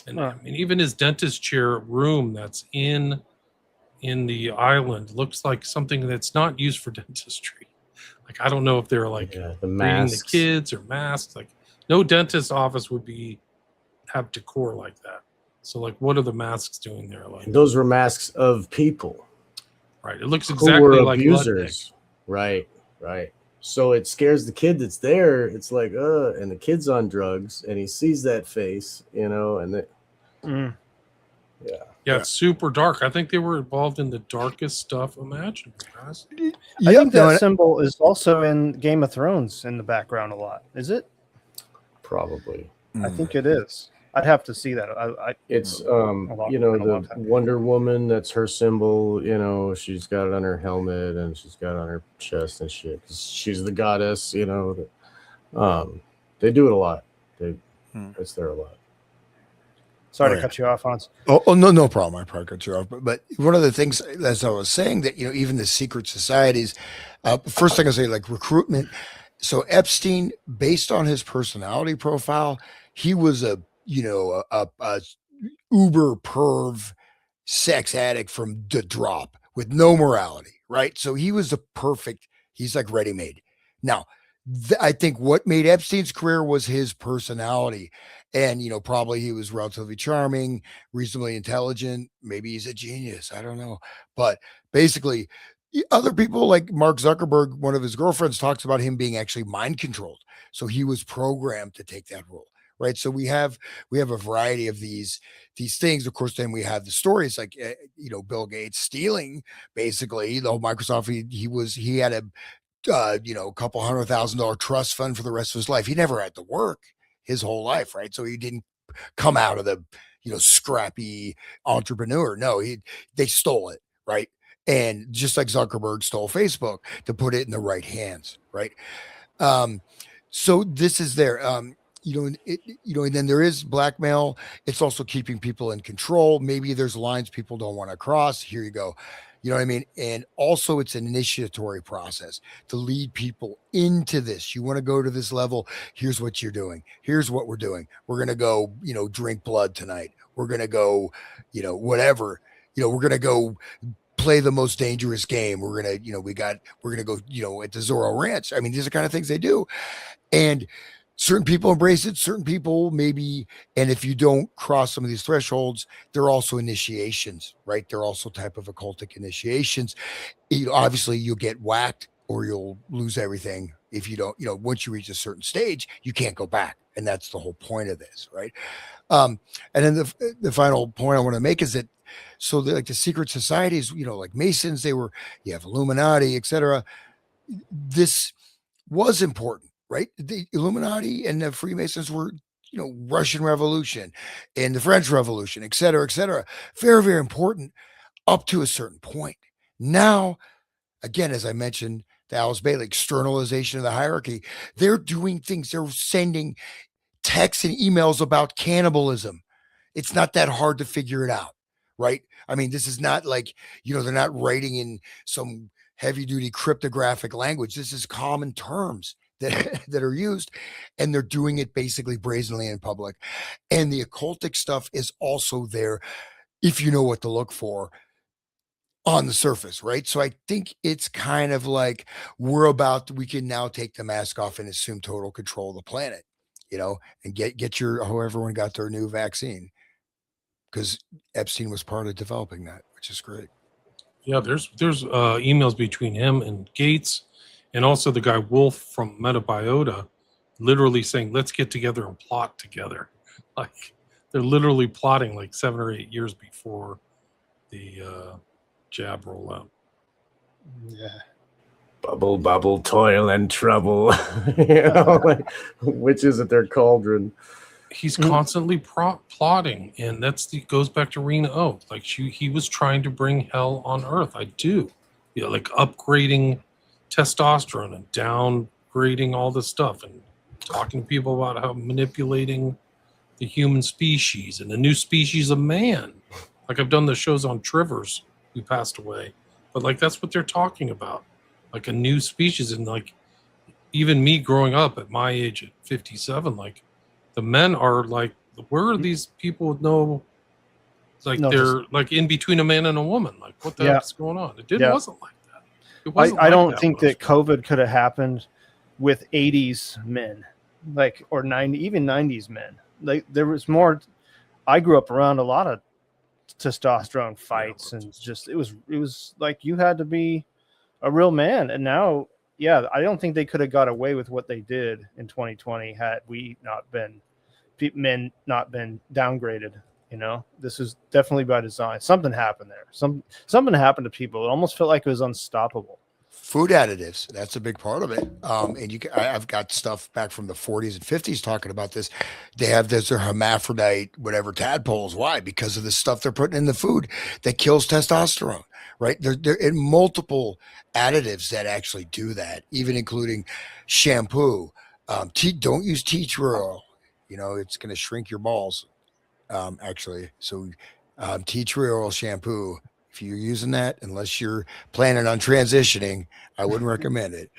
And I mean, even his dentist chair room that's in the island looks like something that's not used for dentistry. Like I don't know if they're like the breeding masks. the kids or masks. Like no dentist office would have decor like that. So like, what are the masks doing there? Like And those were masks of people, right? It looks who exactly were like abusers. Right. So it scares the kid that's there. It's like, and the kid's on drugs, and he sees that face, you know, and yeah, it's super dark. I think they were involved in the darkest stuff imaginable, guys. I think that symbol is also in Game of Thrones in the background a lot. Is it? Probably. I think it is. I'd have to see that. It's you know, the Wonder Woman, that's her symbol, you know, she's got it on her helmet and she's got it on her chest and shit. She's the goddess, you know. They do it a lot. It's there a lot. Sorry to cut you off, Hans. Oh, no problem. I probably cut you off. But one of the things, as I was saying, that, you know, even the secret societies, first thing I say, like recruitment. So Epstein, based on his personality profile, he was a uber perv sex addict from the drop with no morality, right? So he was he's like ready-made. Now, I think what made Epstein's career was his personality. And, you know, probably he was relatively charming, reasonably intelligent. Maybe he's a genius. I don't know. But basically, other people like Mark Zuckerberg, one of his girlfriends, talks about him being actually mind controlled. So he was programmed to take that role. Right. So we have a variety of these things. Of course, then we have the stories like, you know, Bill Gates stealing basically the whole Microsoft. He had a a couple $100,000 trust fund for the rest of his life. He never had to work his whole life, right? So he didn't come out of the, you know, scrappy entrepreneur. No, they stole it, right? And just like Zuckerberg stole Facebook to put it in the right hands, right? So this is there. And then there is blackmail. It's also keeping people in control. Maybe there's lines people don't want to cross. Here you go. You know what I mean? And also it's an initiatory process to lead people into this. You want to go to this level. Here's what you're doing. Here's what we're doing. We're going to go, you know, drink blood tonight. We're going to go, you know, whatever, you know, we're going to go play the most dangerous game. We're going to, you know, we're going to go, you know, at the Zorro Ranch. I mean, these are the kind of things they do. And certain people embrace it, certain people maybe, and if you don't cross some of these thresholds, they're also initiations, right? They're also type of occultic initiations. Obviously, you'll get whacked or you'll lose everything if you don't, you know, once you reach a certain stage, you can't go back. And that's the whole point of this, right? And then the final point I want to make is that, so like the secret societies, you know, like Masons, you have Illuminati, etc. This was important. Right. The Illuminati and the Freemasons were, you know, Russian Revolution and the French Revolution, et cetera, et cetera. Very, very important up to a certain point. Now, again, as I mentioned, the Alice Bailey externalization of the hierarchy, they're doing things. They're sending texts and emails about cannibalism. It's not that hard to figure it out. Right. I mean, this is not like, you know, they're not writing in some heavy duty cryptographic language. This is common terms that are used, and they're doing it basically brazenly in public. And the occultic stuff is also there if you know what to look for on the surface, right? So I think it's kind of like we can now take the mask off and assume total control of the planet, you know, and get how everyone got their new vaccine, because Epstein was part of developing that, which is great. Yeah, there's emails between him and Gates, and also the guy Wolf from Metabiota, literally saying, let's get together and plot together. Like they're literally plotting like 7 or 8 years before the jab rollout. Yeah. bubble, bubble, toil and trouble. Like witches at their cauldron. He's constantly plotting, and goes back to Rena O. Like he was trying to bring hell on Earth. I do, like upgrading testosterone and downgrading all this stuff, and talking to people about how manipulating the human species and the new species of man. Like I've done the shows on Trivers, who passed away, but like that's what they're talking about, like a new species. And like even me growing up at my age at 57, like the men are like, where are these people with they're like in between a man and a woman? Like what the heck's going on? Wasn't like that. It wasn't I don't think that COVID could have happened with 80s men, like, or 90s men. Like there was more. I grew up around a lot of testosterone fights, and just it was like you had to be a real man. And now, I don't think they could have got away with what they did in 2020 had we not been men not been downgraded. This is definitely by design. Something happened there. Something happened to people. It almost felt like it was unstoppable. Food additives, that's a big part of it. And I've got stuff back from the 40s and 50s talking about this. They have their hermaphrodite, whatever, tadpoles. Why? Because of the stuff they're putting in the food that kills testosterone, right? They're in multiple additives that actually do that, even including shampoo. Don't use tea tree oil. It's going to shrink your balls, actually. So tea tree oil shampoo, if you're using that, unless you're planning on transitioning, I wouldn't recommend it.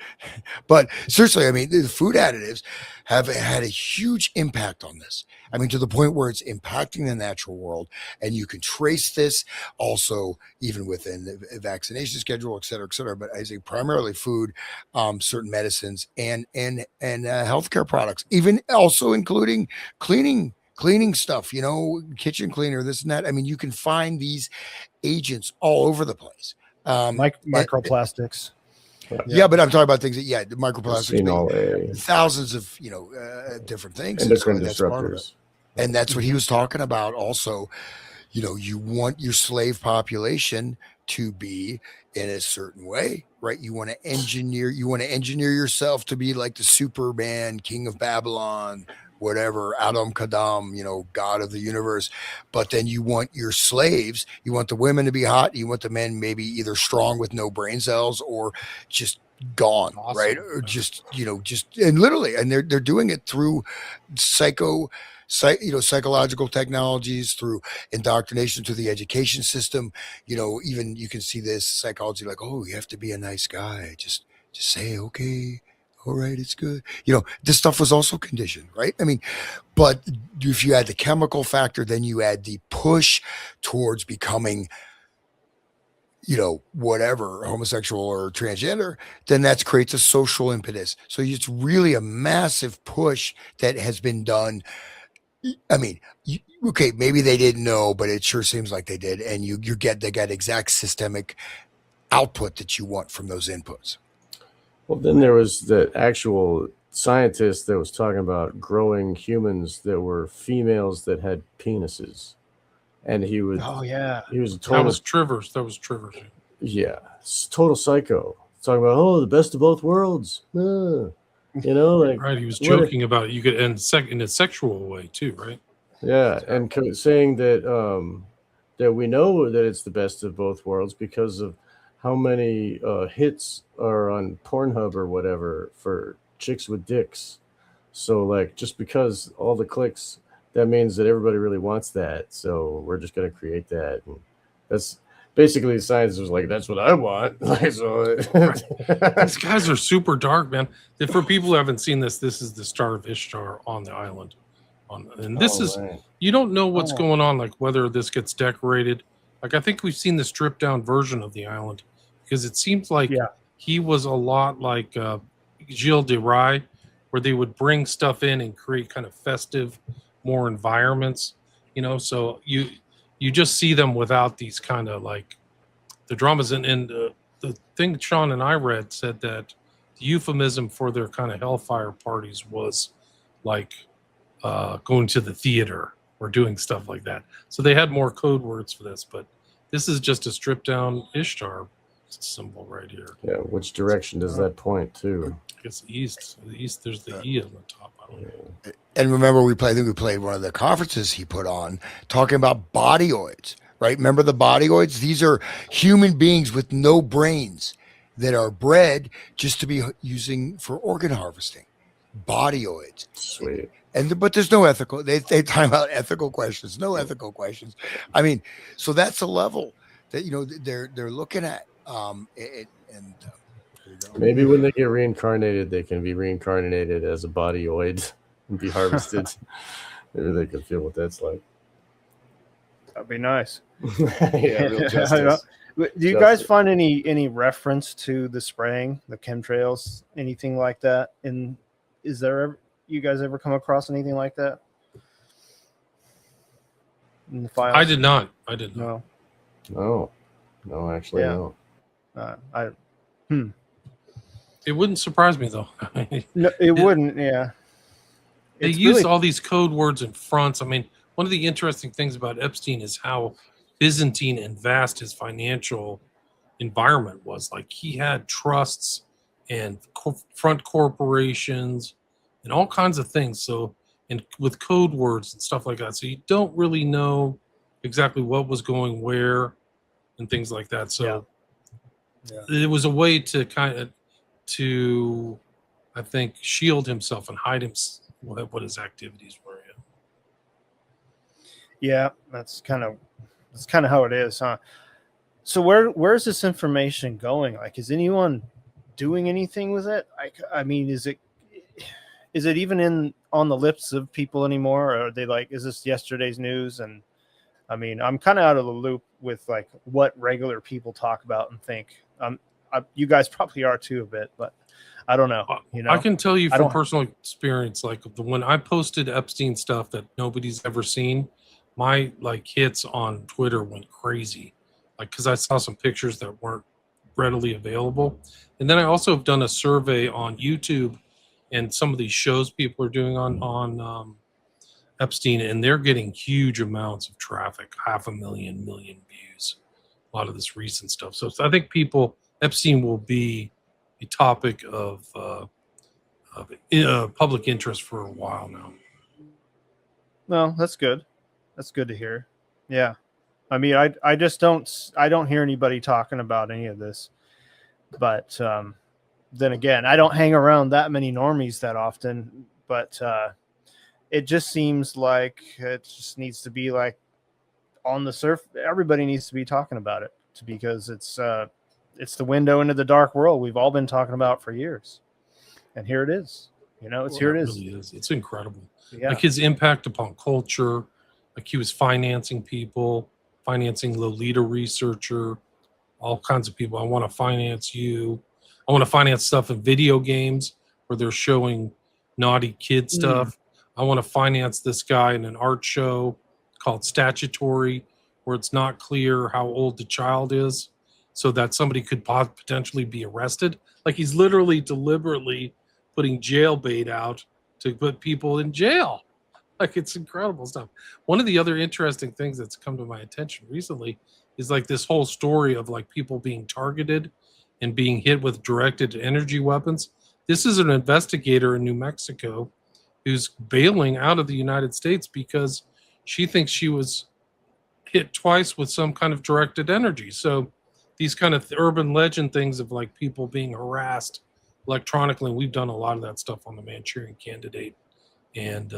But seriously, I mean, the food additives have had a huge impact on this. I mean, to the point where it's impacting the natural world, and you can trace this also even within the vaccination schedule, et cetera, et cetera. But I say primarily food, certain medicines, and healthcare products, even also including cleaning stuff, kitchen cleaner, this and that. I mean, you can find these agents all over the place. Microplastics. Yeah, but I'm talking about things that, the microplastics, thousands of, different things. Endocrine that's part of it. And that's what he was talking about. Also, you want your slave population to be in a certain way, right? You want to engineer yourself to be like the Superman, King of Babylon, whatever, Adam Kadam, God of the universe. But then you want your slaves, you want the women to be hot, you want the men maybe either strong with no brain cells or just gone, awesome, right? Or just and literally, and they're doing it through psychological technologies, through indoctrination, through the education system. Even you can see this psychology, like, oh, you have to be a nice guy. Just say, okay, all right, it's good. This stuff was also conditioned, right? I mean, but if you add the chemical factor, then you add the push towards becoming, whatever, homosexual or transgender, then that creates a social impetus. So it's really a massive push that has been done. I mean, okay, maybe they didn't know, but it sure seems like they did. And they got exact systemic output that you want from those inputs. Well, then there was the actual scientist that was talking about growing humans that were females that had penises, and he was a total. That was Trivers. Yeah, total psycho. Talking about the best of both worlds. Like, right. He was joking about it. You could end in a sexual way too, right? Yeah, and saying that that we know that it's the best of both worlds because of how many hits are on Pornhub or whatever for chicks with dicks. So like, just because all the clicks, that means that everybody really wants that. So we're just going to create that. And that's basically science was like, that's what I want. Like, so these guys are super dark, man. For people who haven't seen this is the Star of Ishtar on the island. And this you don't know what's going on, like whether this gets decorated. Like, I think we've seen the stripped down version of the island, because it seems like he was a lot like Gilles de Rais, where they would bring stuff in and create kind of festive, more environments, so you just see them without these kind of like the dramas. And the thing Sean and I read said that the euphemism for their kind of hellfire parties was like going to the theater or doing stuff like that. So they had more code words for this, but this is just a stripped down Ishtar It's a symbol right here. Yeah, which direction does that point to? I guess east. The east, there's the E on the top. I don't know. And remember, I think we played one of the conferences he put on talking about bodyoids, right? Remember the bodyoids? These are human beings with no brains that are bred just to be using for organ harvesting. Bodyoids. Sweet. But there's no ethical. They talk about ethical questions. No ethical questions. I mean, so that's the level that they're looking at. Maybe when they get reincarnated, they can be reincarnated as a bodyoid and be harvested. Maybe they can feel what that's like. That'd be nice. Yeah, real justice. Do you guys find any reference to the spraying, the chemtrails, anything like that? Is there ever, you guys ever come across anything like that in the files? I did not. No, actually, no. It wouldn't surprise me though. No, it wouldn't. Yeah. They use all these code words and fronts. I mean, one of the interesting things about Epstein is how Byzantine and vast his financial environment was. Like, he had trusts and front corporations and all kinds of things. So, and with code words and stuff like that. So you don't really know exactly what was going where and things like that. So it was a way to I think, shield himself and hide what his activities were. Yeah, that's kind of how it is, huh? So where's this information going? Like, is anyone doing anything with it? I mean, is it even on the lips of people anymore? Or are they like, is this yesterday's news? And I mean, I'm kind of out of the loop with like what regular people talk about and think. You guys probably are too a bit, but I don't know. I can tell you from personal experience, like when I posted Epstein stuff that nobody's ever seen, my hits on Twitter went crazy, because I saw some pictures that weren't readily available. And then I also have done a survey on YouTube and some of these shows people are doing on Epstein, and they're getting huge amounts of traffic, 500,000 million views, a lot of this recent stuff. So I think Epstein will be a topic of public interest for a while now. Well, that's good. That's good to hear. Yeah. I mean, I just don't hear anybody talking about any of this. But then again, I don't hang around that many normies that often. But it just seems like it just needs to be like on the surface. Everybody needs to be talking about it because it's the window into the dark world we've all been talking about for years. And here it is. Here it is. Really is. It's incredible. Yeah. Like his impact upon culture. Like, he was financing people, financing Lolita researcher, all kinds of people. I want to finance you. I want to finance stuff in video games where they're showing naughty kid stuff. I want to finance this guy in an art show called Statutory, where it's not clear how old the child is, so that somebody could potentially be arrested. Like, he's literally deliberately putting jail bait out to put people in jail. Like, it's incredible stuff. One of the other interesting things that's come to my attention recently is like this whole story of like people being targeted and being hit with directed energy weapons. This is an investigator in New Mexico who's bailing out of the United States because she thinks she was hit twice with some kind of directed energy. So these kind of urban legend things of like people being harassed electronically, and we've done a lot of that stuff on the Manchurian Candidate. And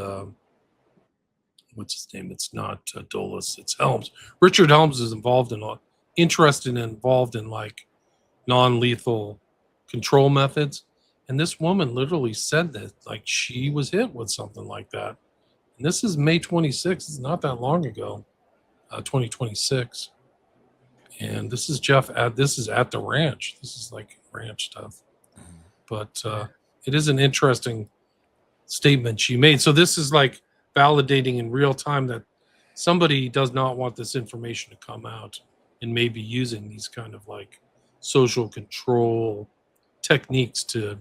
what's his name? It's not Dulles, it's Helms. Richard Helms is involved in like non-lethal control methods. And this woman literally said that like she was hit with something like that. And this is May 26th. It's not that long ago, 2026. And this is this is at the ranch. This is like ranch stuff. But it is an interesting statement she made. So this is like validating in real time that somebody does not want this information to come out and maybe using these kind of like social control techniques to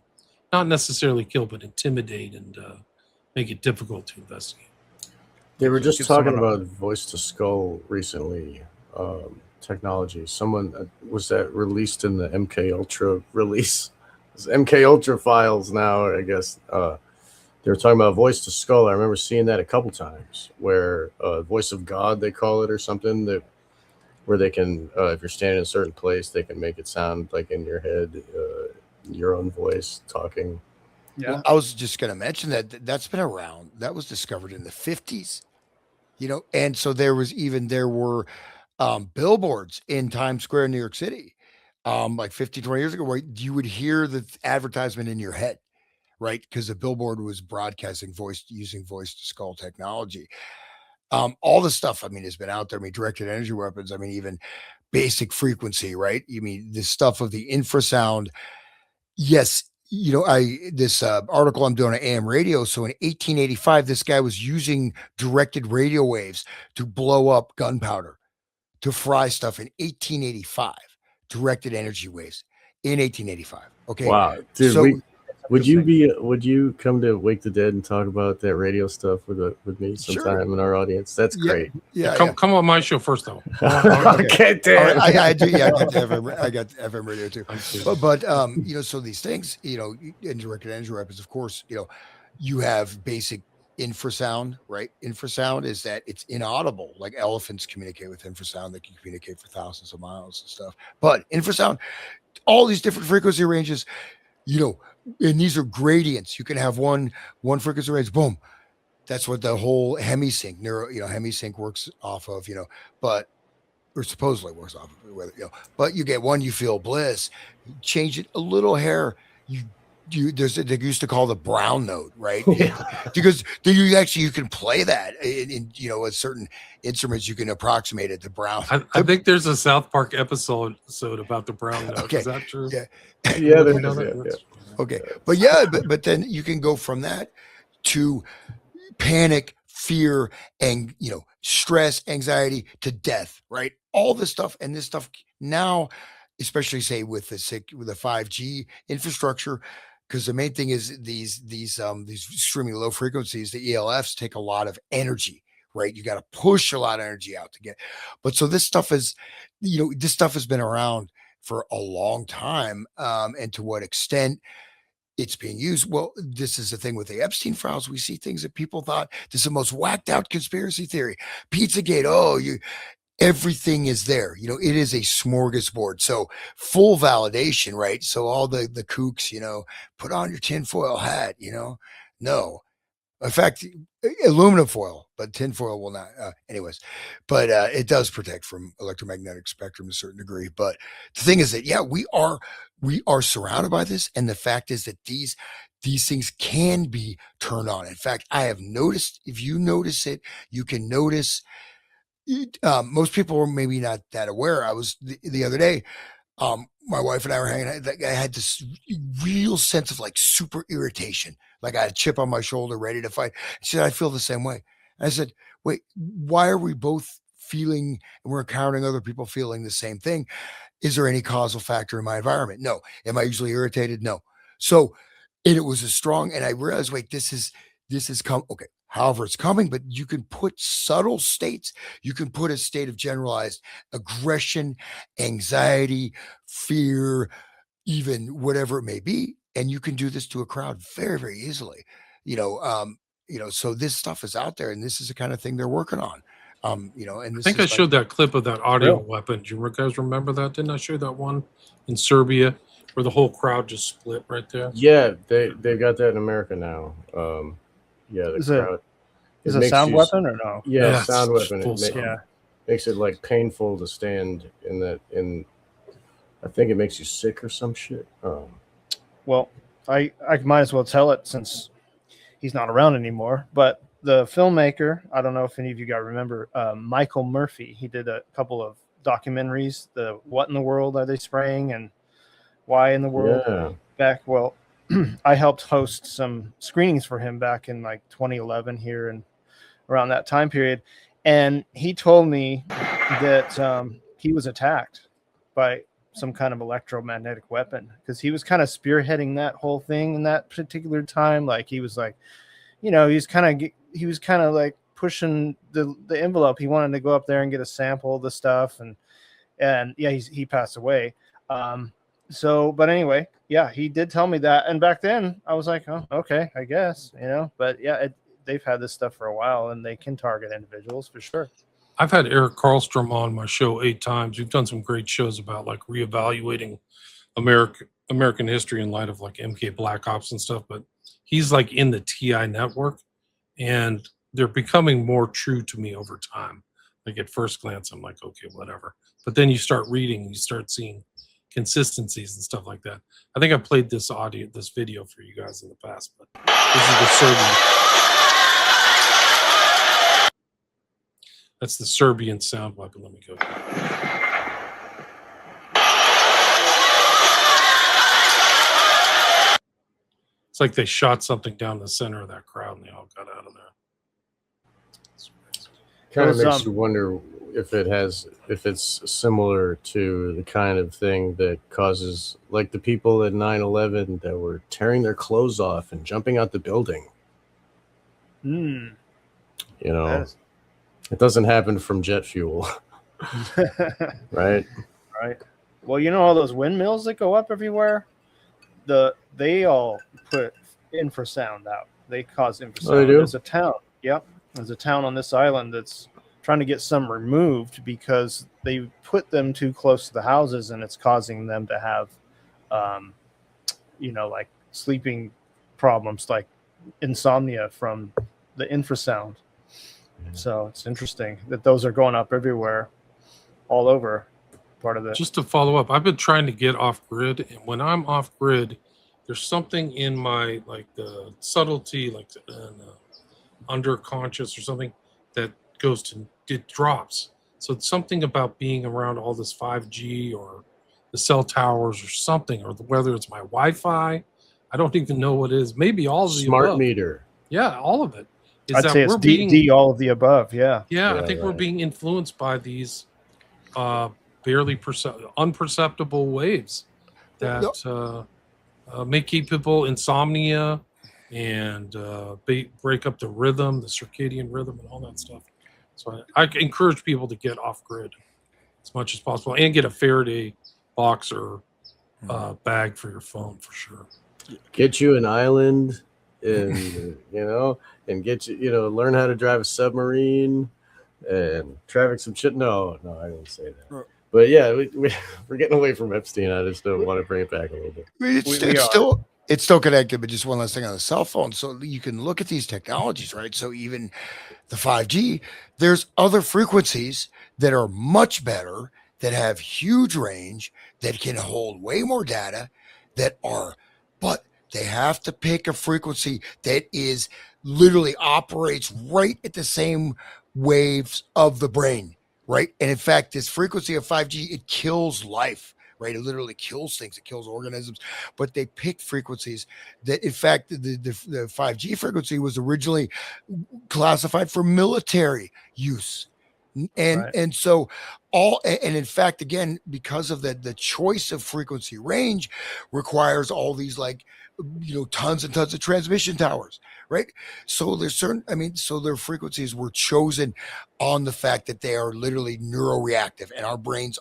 not necessarily kill, but intimidate and make it difficult to investigate. They were just talking about voice to skull recently. technology. Someone was that released in the MK Ultra release. It's MK Ultra Files now, I guess. They were talking about voice to skull. I remember seeing that a couple times, where voice of God they call it or something, that where they can, if you're standing in a certain place, they can make it sound like in your head, your own voice talking. Yeah, Well, I was just going to mention that's been around. That was discovered in the 50s, and so there were billboards in Times Square in New York City, like 50, 20 years ago, where you would hear the advertisement in your head, right? Because the billboard was broadcasting using voice to skull technology. All the stuff, I mean, has been out there. I mean, directed energy weapons. I mean, even basic frequency, right? You mean the stuff of the infrasound. Yes, this article I'm doing on AM radio. So in 1885, this guy was using directed radio waves to blow up gunpowder, to fry stuff in 1885. Directed energy waves in 1885. Okay, wow, dude. So would you come to Wake the Dead and talk about that radio stuff with me sometime in our audience? That's great. Yeah, come on my show first though. Okay, damn. I do. Yeah, I got FM radio too. But so these things, in directed energy weapons, of course, you have basic infrasound, right? Infrasound is that it's inaudible. Like elephants communicate with infrasound; they can communicate for thousands of miles and stuff. But infrasound, all these different frequency ranges, and these are gradients. You can have one frequency range, boom. That's what the whole hemisync hemisync works off of, or supposedly works off of, whether, but you get one, you feel bliss, change it a little hair. They used to call the brown note, right? Because you can play that in with certain instruments, you can approximate it to brown. I think there's a South Park episode about the brown note. Okay. Is that true? Yeah. Yeah, Okay. But then you can go from that to panic, fear, and stress, anxiety, to death, right? All this stuff, and this stuff now, especially say with the 5G infrastructure, because the main thing is these extremely low frequencies, the ELFs take a lot of energy, right? You got to push a lot of energy out to get. But so this stuff has been around for a long time, and to what extent it's being used. Well, this is the thing with the Epstein Files. We see things that people thought this is the most whacked out conspiracy theory. Pizzagate. Everything is there. It is a smorgasbord. So full validation, right? So all the kooks, put on your tinfoil hat, no. In fact, aluminum foil, but tinfoil will not. Anyways, but it does protect from electromagnetic spectrum to a certain degree. But the thing is that, we are surrounded by this, and the fact is that these things can be turned on. In fact, I have noticed. If you notice it, you can notice. Most people were maybe not that aware. I was the other day. My wife and I were hanging out. I had this real sense of like super irritation. Like I had a chip on my shoulder, ready to fight. She said, I feel the same way. And I said, wait, why are we both feeling, and we're encountering other people feeling the same thing? Is there any causal factor in my environment? No. Am I usually irritated? No. So, and it was a strong, and I realized, wait, this is okay. However, it's coming, but you can put subtle states. You can put a state of generalized aggression, anxiety, fear, even whatever it may be. And you can do this to a crowd very, very easily, so this stuff is out there, and this is the kind of thing they're working on. And this I think I showed that clip of that audio weapon. Do you guys remember that? Didn't I show that one in Serbia where the whole crowd just split right there? Yeah, they got that in America now. The crowd. Is it a sound weapon or no? Yeah, sound weapon. Makes it like painful to stand in that. I think it makes you sick or some shit. Well, I might as well tell it since he's not around anymore. But the filmmaker, I don't know if any of you guys remember, Michael Murphy. He did a couple of documentaries. The What in the World Are They Spraying and Why in the World? Yeah. I helped host some screenings for him back in like 2011 here and around that time period. And he told me that he was attacked by some kind of electromagnetic weapon because he was kind of spearheading that whole thing in that particular time. Like he was like, he was kind of like pushing the envelope. He wanted to go up there and get a sample of the stuff. and yeah, he passed away. So, but anyway, yeah, he did tell me that, and back then I was like, oh, okay, I guess, but yeah, they've had this stuff for a while, and they can target individuals for sure. I've had Eric Karlstrom on my show 8 times. We've done some great shows about like reevaluating American history in light of like MK Black Ops and stuff, but he's like in the TI network, and they're becoming more true to me over time. Like at first glance, I'm like, okay, whatever. But then you start reading, you start seeing consistencies and stuff like that. I think I played this video for you guys in the past, but this is the Serbian. That's the Serbian sound weapon. Let me go. It's like they shot something down the center of that crowd and they all got out of there. Kind of makes you wonder if it's similar to the kind of thing that causes, like the people at 9/11 that were tearing their clothes off and jumping out the building. Mm. It doesn't happen from jet fuel. Right. Well, all those windmills that go up everywhere, they all put infrasound out. They cause infrasound. Oh, they do? There's a town. Yep. There's a town on this island that's trying to get some removed because they put them too close to the houses, and it's causing them to have, like sleeping problems, like insomnia from the infrasound. So it's interesting that those are going up everywhere, all over part of it. Just to follow up, I've been trying to get off grid, and when I'm off grid, there's something in my the subtlety, underconscious or something that goes to it drops. So it's something about being around all this 5G or the cell towers or something, or whether it's my Wi-Fi. I don't even know what it is. Maybe all of the smart above. Meter. Yeah, all of it. I'd say it's D, all of the above. Yeah. Yeah, I think we're being influenced by these barely unperceptible waves that may keep people insomnia and break up the rhythm, the circadian rhythm, and all that stuff. So I encourage people to get off grid as much as possible and get a Faraday box or bag for your phone for sure. Get you an island, and and get you learn how to drive a submarine and traffic some shit. No, I didn't say that. But yeah, we're getting away from Epstein. I just don't want to bring it back a little bit. I mean, it's still connected, but just one last thing on the cell phone. So you can look at these technologies, right? So even the 5G, there's other frequencies that are much better, that have huge range, that can hold way more data, but they have to pick a frequency that is literally operates right at the same waves of the brain, right? And in fact, this frequency of 5G, it kills life, right? It literally kills things. It kills organisms. But they picked frequencies that, in fact, the 5G frequency was originally classified for military use. And so in fact, again, because of the choice of frequency range requires all these tons and tons of transmission towers, right? So there's so their frequencies were chosen on the fact that they are literally neuroreactive, and our brains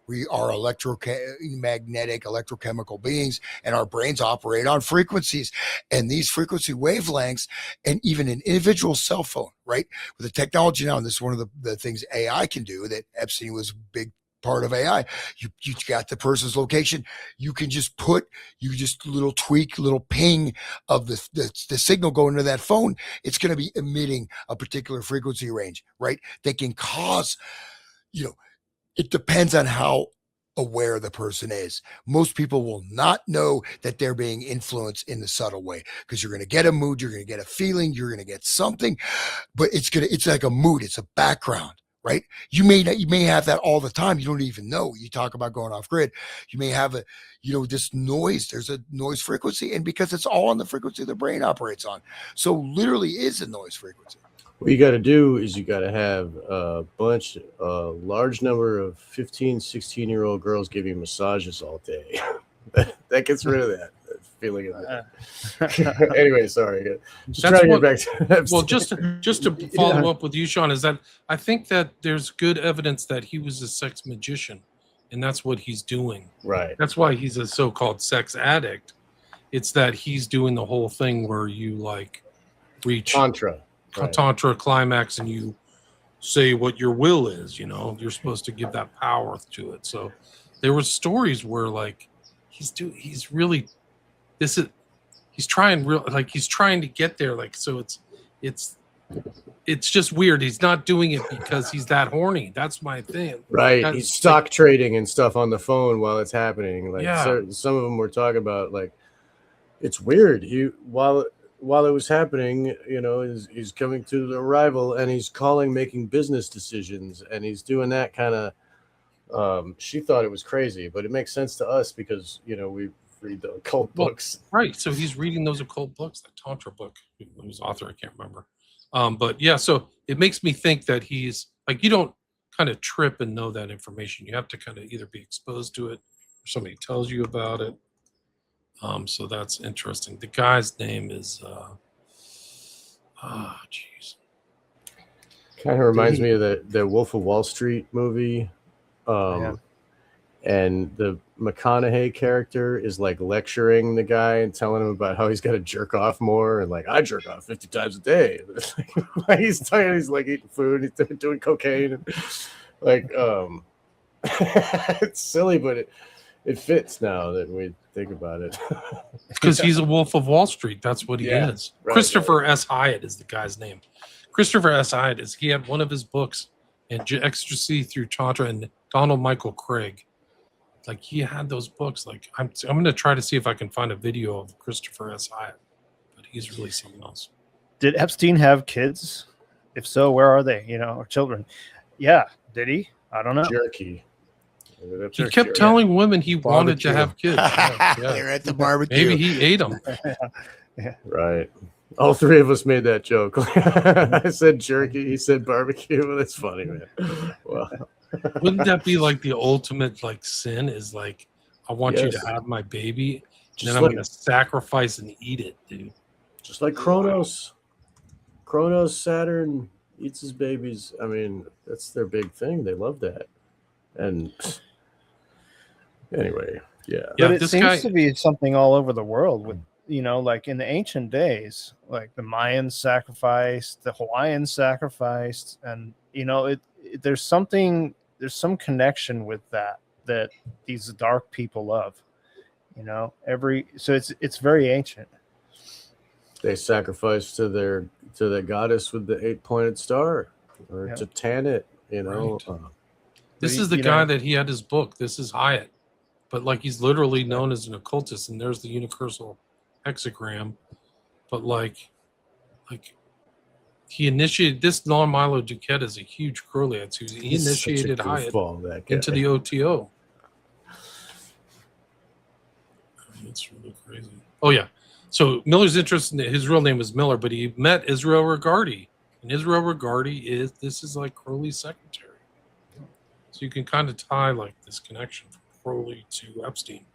we are electromagnetic, electrochemical beings, and our brains operate on frequencies, and these frequency wavelengths, and even an individual cell phone, right? With the technology now, and this is one of the things AI can do that Epstein was big part of AI. You got the person's location. You can just little tweak, little ping of the signal going to that phone. It's going to be emitting a particular frequency range, right? They can cause, it depends on how aware the person is. Most people will not know that they're being influenced in the subtle way, because you're going to get a mood, you're going to get a feeling, you're going to get something, but it's like a mood. It's a background. Right? You may have that all the time. You don't even know. You talk about going off grid. You may have this noise. There's a noise frequency, and because it's all on the frequency the brain operates on, so literally is a noise frequency. What you got to do is you got to have a large number of 15, 16-year-old girls give you massages all day. That gets rid of that feeling of that. Anyway, sorry. Just trying to get back to well, just to follow up with you, Sean, is that I think that there's good evidence that he was a sex magician. and that's what he's doing. Right. That's why he's a so-called sex addict. It's that he's doing the whole thing where you like reach Tantra climax and you say what your will is. You know, you're supposed to give that power to it. So there were stories where like he's trying to get there. Like, so it's just weird. He's not doing it because he's that horny. That's my thing. Right. He's stock trading and stuff on the phone while it's happening. Like some of them were talking about like, it's weird. While it was happening, you know, he's coming to the arrival and he's making business decisions, and he's doing that kind of. She thought it was crazy, but it makes sense to us because, you know, we read the occult books. Right. So he's reading those occult books, that Tantra book. Whose author I can't remember. But yeah, so it makes me think that he's like, you don't kind of trip and know that information. You have to kind of either be exposed to it or somebody tells you about it. So that's interesting. The guy's name is jeez. Kind of reminds me of the Wolf of Wall Street movie. And the McConaughey character is like lecturing the guy and telling him about how he's got to jerk off more, and like, I jerk off 50 times a day. He's tired, he's like eating food, he's doing cocaine, and like it's silly, but it fits now that we think about it. Because he's a Wolf of Wall Street. That's what he is. Right, Christopher S. Hyatt is the guy's name. Christopher S. Hyatt he had one of his books, and Ecstasy Through Tantra, and Donald Michael Craig. Like, he had those books. Like, I'm going to try to see if I can find a video of Christopher S. Hyatt, but he's really something else. Did Epstein have kids? If so, where are they? You know, or children? Yeah. Did he? I don't know. Jerky. He kept telling women he wanted to have kids. They're at the barbecue. Maybe he ate them. Right. All three of us made that joke. I said jerky. He said barbecue. That's funny, man. Well, wouldn't that be like the ultimate like sin? Is like, I want you to have my baby, and then I'm going to sacrifice and eat it, dude. Just like Kronos. Kronos, Saturn eats his babies. I mean, that's their big thing. They love that. And anyway, but it seems to be something all over the world with, you know, like in the ancient days, like the Mayans sacrificed, the Hawaiians sacrificed, and you know, there's some connection with that these dark people love, you know, so it's very ancient. They sacrificed to the goddess with the 8-pointed star, or to Tanit, you know. Right. This is the guy that he had his book. This is Hyatt, but like, he's literally known as an occultist, and there's the universal hexagram. But like he initiated this. Non-Milo Duquette is a huge Crowley. He initiated Hyatt into the OTO. It's really crazy. Oh yeah. So Miller's interested. His real name was Miller, but he met Israel Regardie, and Israel Regardie is like Crowley's secretary. So you can kind of tie like this connection from Crowley to Epstein.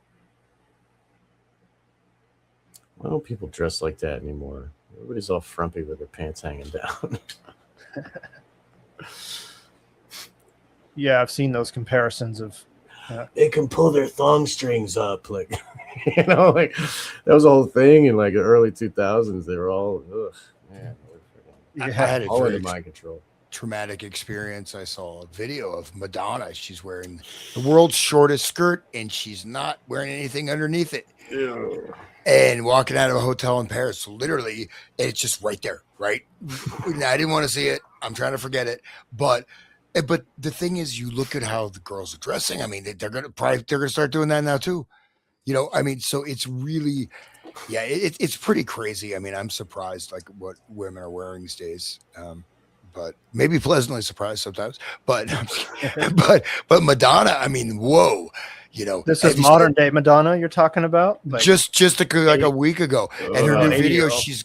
Why don't people dress like that anymore? Everybody's all frumpy with their pants hanging down. Yeah, I've seen those comparisons of. They can pull their thong strings up, like, you know, like that was a whole thing in like the early 2000s. They were all, man, I had it all under mind control. Traumatic experience. I saw a video of Madonna. She's wearing the world's shortest skirt, and she's not wearing anything underneath it. Ew. And walking out of a hotel in Paris. So literally, it's just right there, right? I didn't want to see it. I'm trying to forget it. But the thing is, you look at how the girls are dressing. I mean, they're gonna start doing that now too. You know, I mean, so it's really, it's pretty crazy. I mean, I'm surprised like what women are wearing these days. But maybe pleasantly surprised sometimes. But but Madonna, I mean, whoa, you know, this is modern day Madonna you're talking about. Like, just like a week ago, and her new video, she's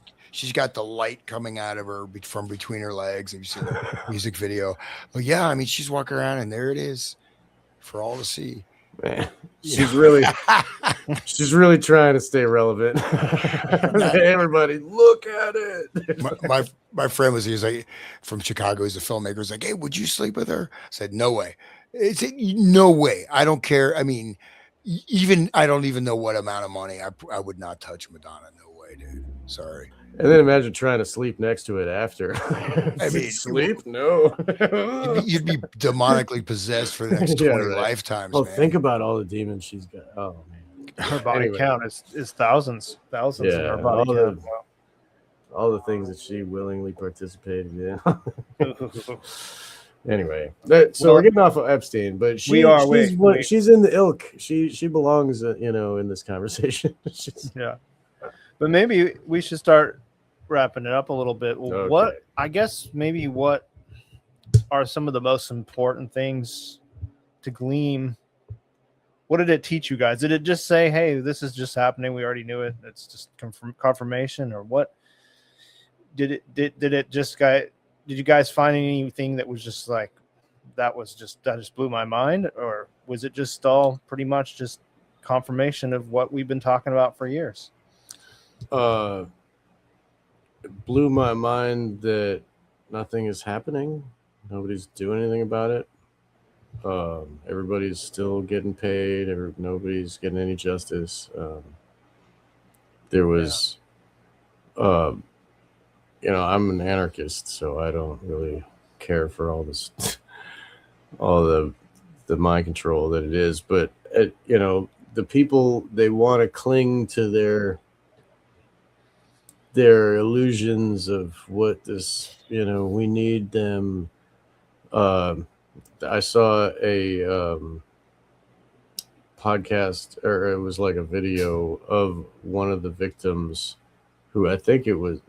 got the light coming out of her from between her legs. Have you seen the music video? But yeah, I mean, she's walking around, and there it is for all to see. Man, she's really trying to stay relevant. Everybody, look at it. my friend he was like from Chicago. He's a filmmaker. He's like, hey, would you sleep with her? I said, no way. It's no way. I don't care. I mean, even I don't even know what amount of money I would not touch Madonna. No way, dude. Sorry. And then imagine trying to sleep next to it after. I mean, sleep? No. you'd be demonically possessed for the next 20 lifetimes. Oh, man. Think about all the demons she's got. Oh man, her body count is thousands in her body count. All the things that she willingly participated in. Anyway, so we're getting off of Epstein, but she's in the ilk. She belongs, in this conversation. Yeah, but maybe we should start wrapping it up a little bit. Okay. What are some of the most important things to glean? What did it teach you guys? Did it just say, "Hey, this is just happening. We already knew it. It's just confirmation," or what? Did you guys find anything that was just like that just blew my mind, or was it just all pretty much just confirmation of what we've been talking about for years? It blew my mind that nothing is happening. Nobody's doing anything about it. Everybody's still getting paid. Nobody's getting any justice. There was, I'm an anarchist, so I don't really care for all this, all the mind control that it is. But the people, they want to cling to their illusions of what this, we need them. I saw a podcast, or it was like a video of one of the victims who I think it was,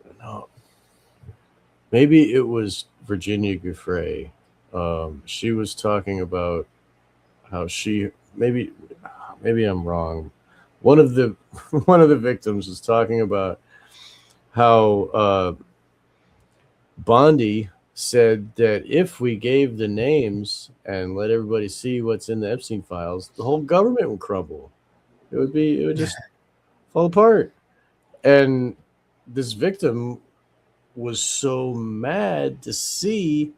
maybe it was Virginia Giuffre. She was talking about how maybe I'm wrong. One of the victims was talking about how Bondi said that if we gave the names and let everybody see what's in the Epstein files, the whole government would crumble. It would just fall apart. And this victim was so mad to see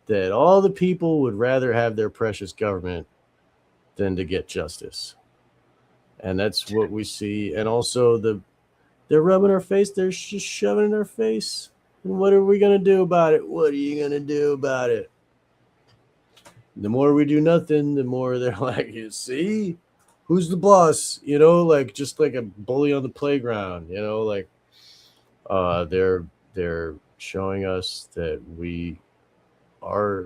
that all the people would rather have their precious government than to get justice. And that's what we see. And also they're rubbing our face. They're just shoving in our face. And what are we going to do about it? What are you going to do about it? The more we do nothing, the more they're like, you see, who's the boss? Just like a bully on the playground, they're showing us that we are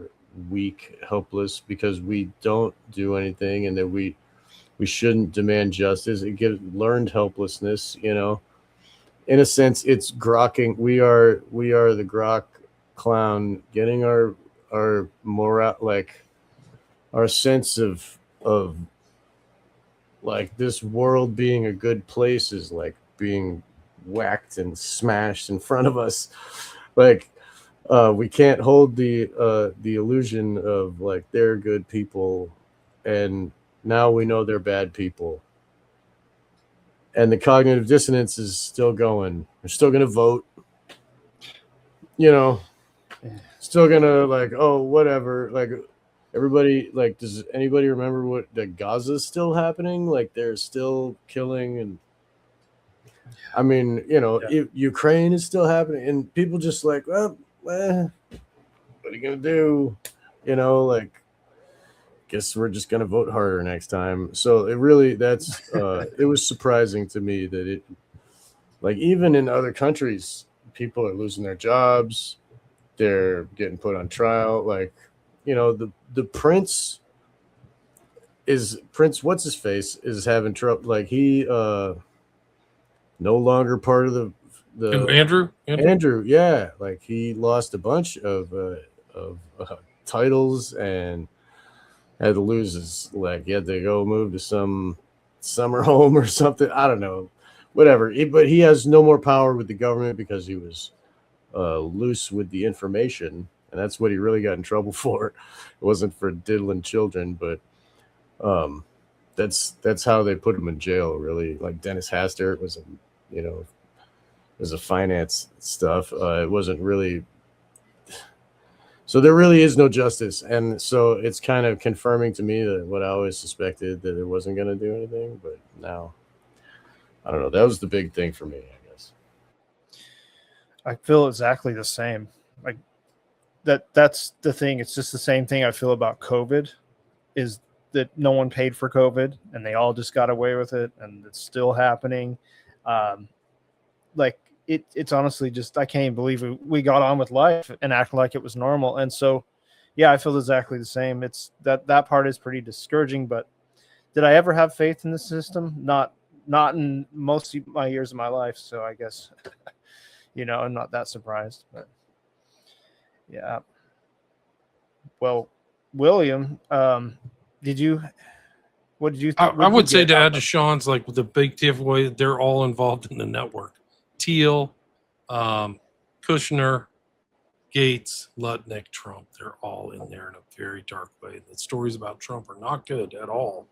weak, helpless, because we don't do anything, and that we shouldn't demand justice. It gives learned helplessness, In a sense, it's grokking. We are the grok clown, getting our morale, like our sense of like this world being a good place is like being whacked and smashed in front of us. Like we can't hold the illusion of like they're good people, and now we know they're bad people. And the cognitive dissonance is still going. We're still going to vote. Still going to like, oh, whatever. Like everybody, like, does anybody remember what the Gaza's still happening? Like they're still killing. And I mean, Ukraine is still happening. And people just like, well, what are you going to do? Guess we're just going to vote harder next time. So it really, it was surprising to me that it, like, even in other countries, people are losing their jobs. They're getting put on trial. Like, the Prince, what's his face, is having trouble. Like he, no longer part of the Andrew. Yeah. Like he lost a bunch of titles and had to lose his leg. He had to go move to some summer home or something. I don't know. Whatever. But he has no more power with the government because he was loose with the information. And that's what he really got in trouble for. It wasn't for diddling children. But that's how they put him in jail. Really, like Dennis Hastert was, was a finance stuff. It wasn't really. So there really is no justice, and so it's kind of confirming to me that what I always suspected, that it wasn't going to do anything, but now I don't know. That was the big thing for me, I guess. I feel exactly the same. Like that's the thing. It's just the same thing I feel about COVID, is that no one paid for COVID and they all just got away with it, and it's still happening. It's honestly just, I can't even believe we got on with life and act like it was normal. And so, yeah, I feel exactly the same. It's that part is pretty discouraging. But did I ever have faith in the system? Not in most of my years of my life. So I guess, I'm not that surprised. But yeah. Well, William, what did you? I would say, to add to Sean's, like, with the big giveaway, they're all involved in the network. Thiel, Kushner, Gates, Lutnick, Trump, they're all in there in a very dark way. The stories about Trump are not good at all.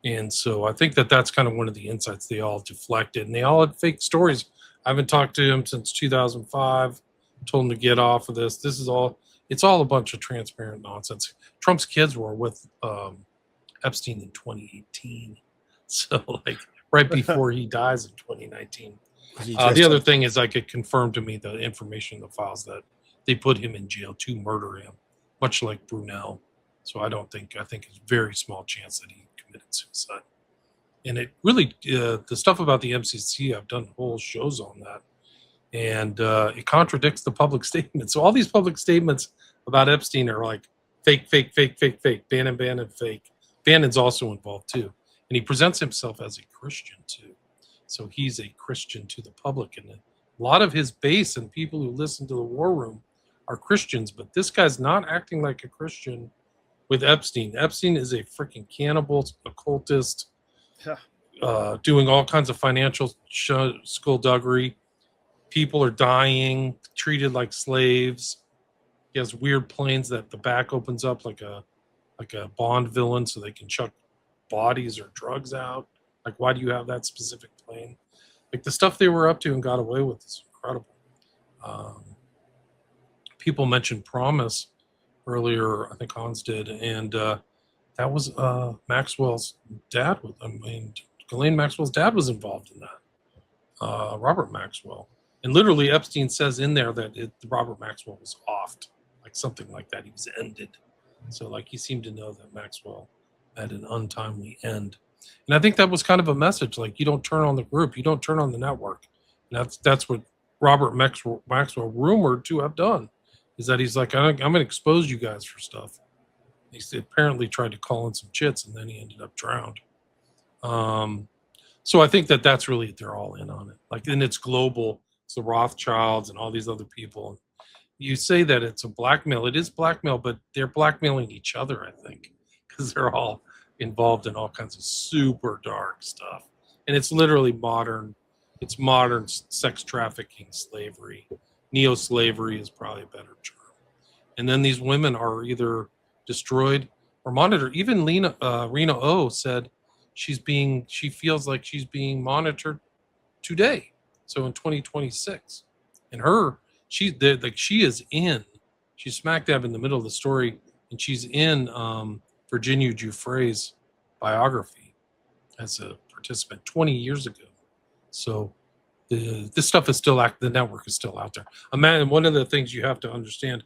And so I think that's kind of one of the insights. They all deflected, and they all had fake stories. I haven't talked to him since 2005, told him to get off of this. It's all a bunch of transparent nonsense. Trump's kids were with Epstein in 2018. So, like, right before he dies in 2019. The other thing is, like, it confirmed to me the information in the files that they put him in jail to murder him, much like Brunel. So I think it's very small chance that he committed suicide. And it really, the stuff about the MCC, I've done whole shows on that. And it contradicts the public statements. So all these public statements about Epstein are like fake. Bannon, fake. Bannon's also involved too. And he presents himself as a Christian too. So he's a Christian to the public. And a lot of his base and people who listen to the War Room are Christians. But this guy's not acting like a Christian with Epstein. Epstein is a freaking cannibal, occultist, doing all kinds of financial skullduggery. People are dying, treated like slaves. He has weird planes that the back opens up like a Bond villain, so they can chuck bodies or drugs out. Like, why do you have that specific plane? Like, the stuff they were up to and got away with is incredible. People mentioned Promise earlier, I think Hans did, and that was Maxwell's dad. Ghislaine Maxwell's dad was involved in that. Robert Maxwell. And literally, Epstein says in there that Robert Maxwell was offed, like something like that. He was ended. So, like, he seemed to know that Maxwell had an untimely end. And I think that was kind of a message, like, you don't turn on the group, you don't turn on the network. And that's what Robert Maxwell rumored to have done, is that he's like, I'm going to expose you guys for stuff. He apparently tried to call in some chits, and then he ended up drowned. So I think that's really, they're all in on it. Like, and it's global. It's the Rothschilds and all these other people. You say that it's a blackmail. It is blackmail, but they're blackmailing each other, I think, because they're all involved in all kinds of super dark stuff. And it's literally modern. It's modern sex trafficking, slavery. Neo-slavery is probably a better term. And then these women are either destroyed or monitored. Even Rena O said she feels like she's being monitored today. So in 2026, and she's smack dab in the middle of the story, and she's in Virginia Giuffre's biography as a participant 20 years ago. So this stuff is still the network is still out there. One of the things you have to understand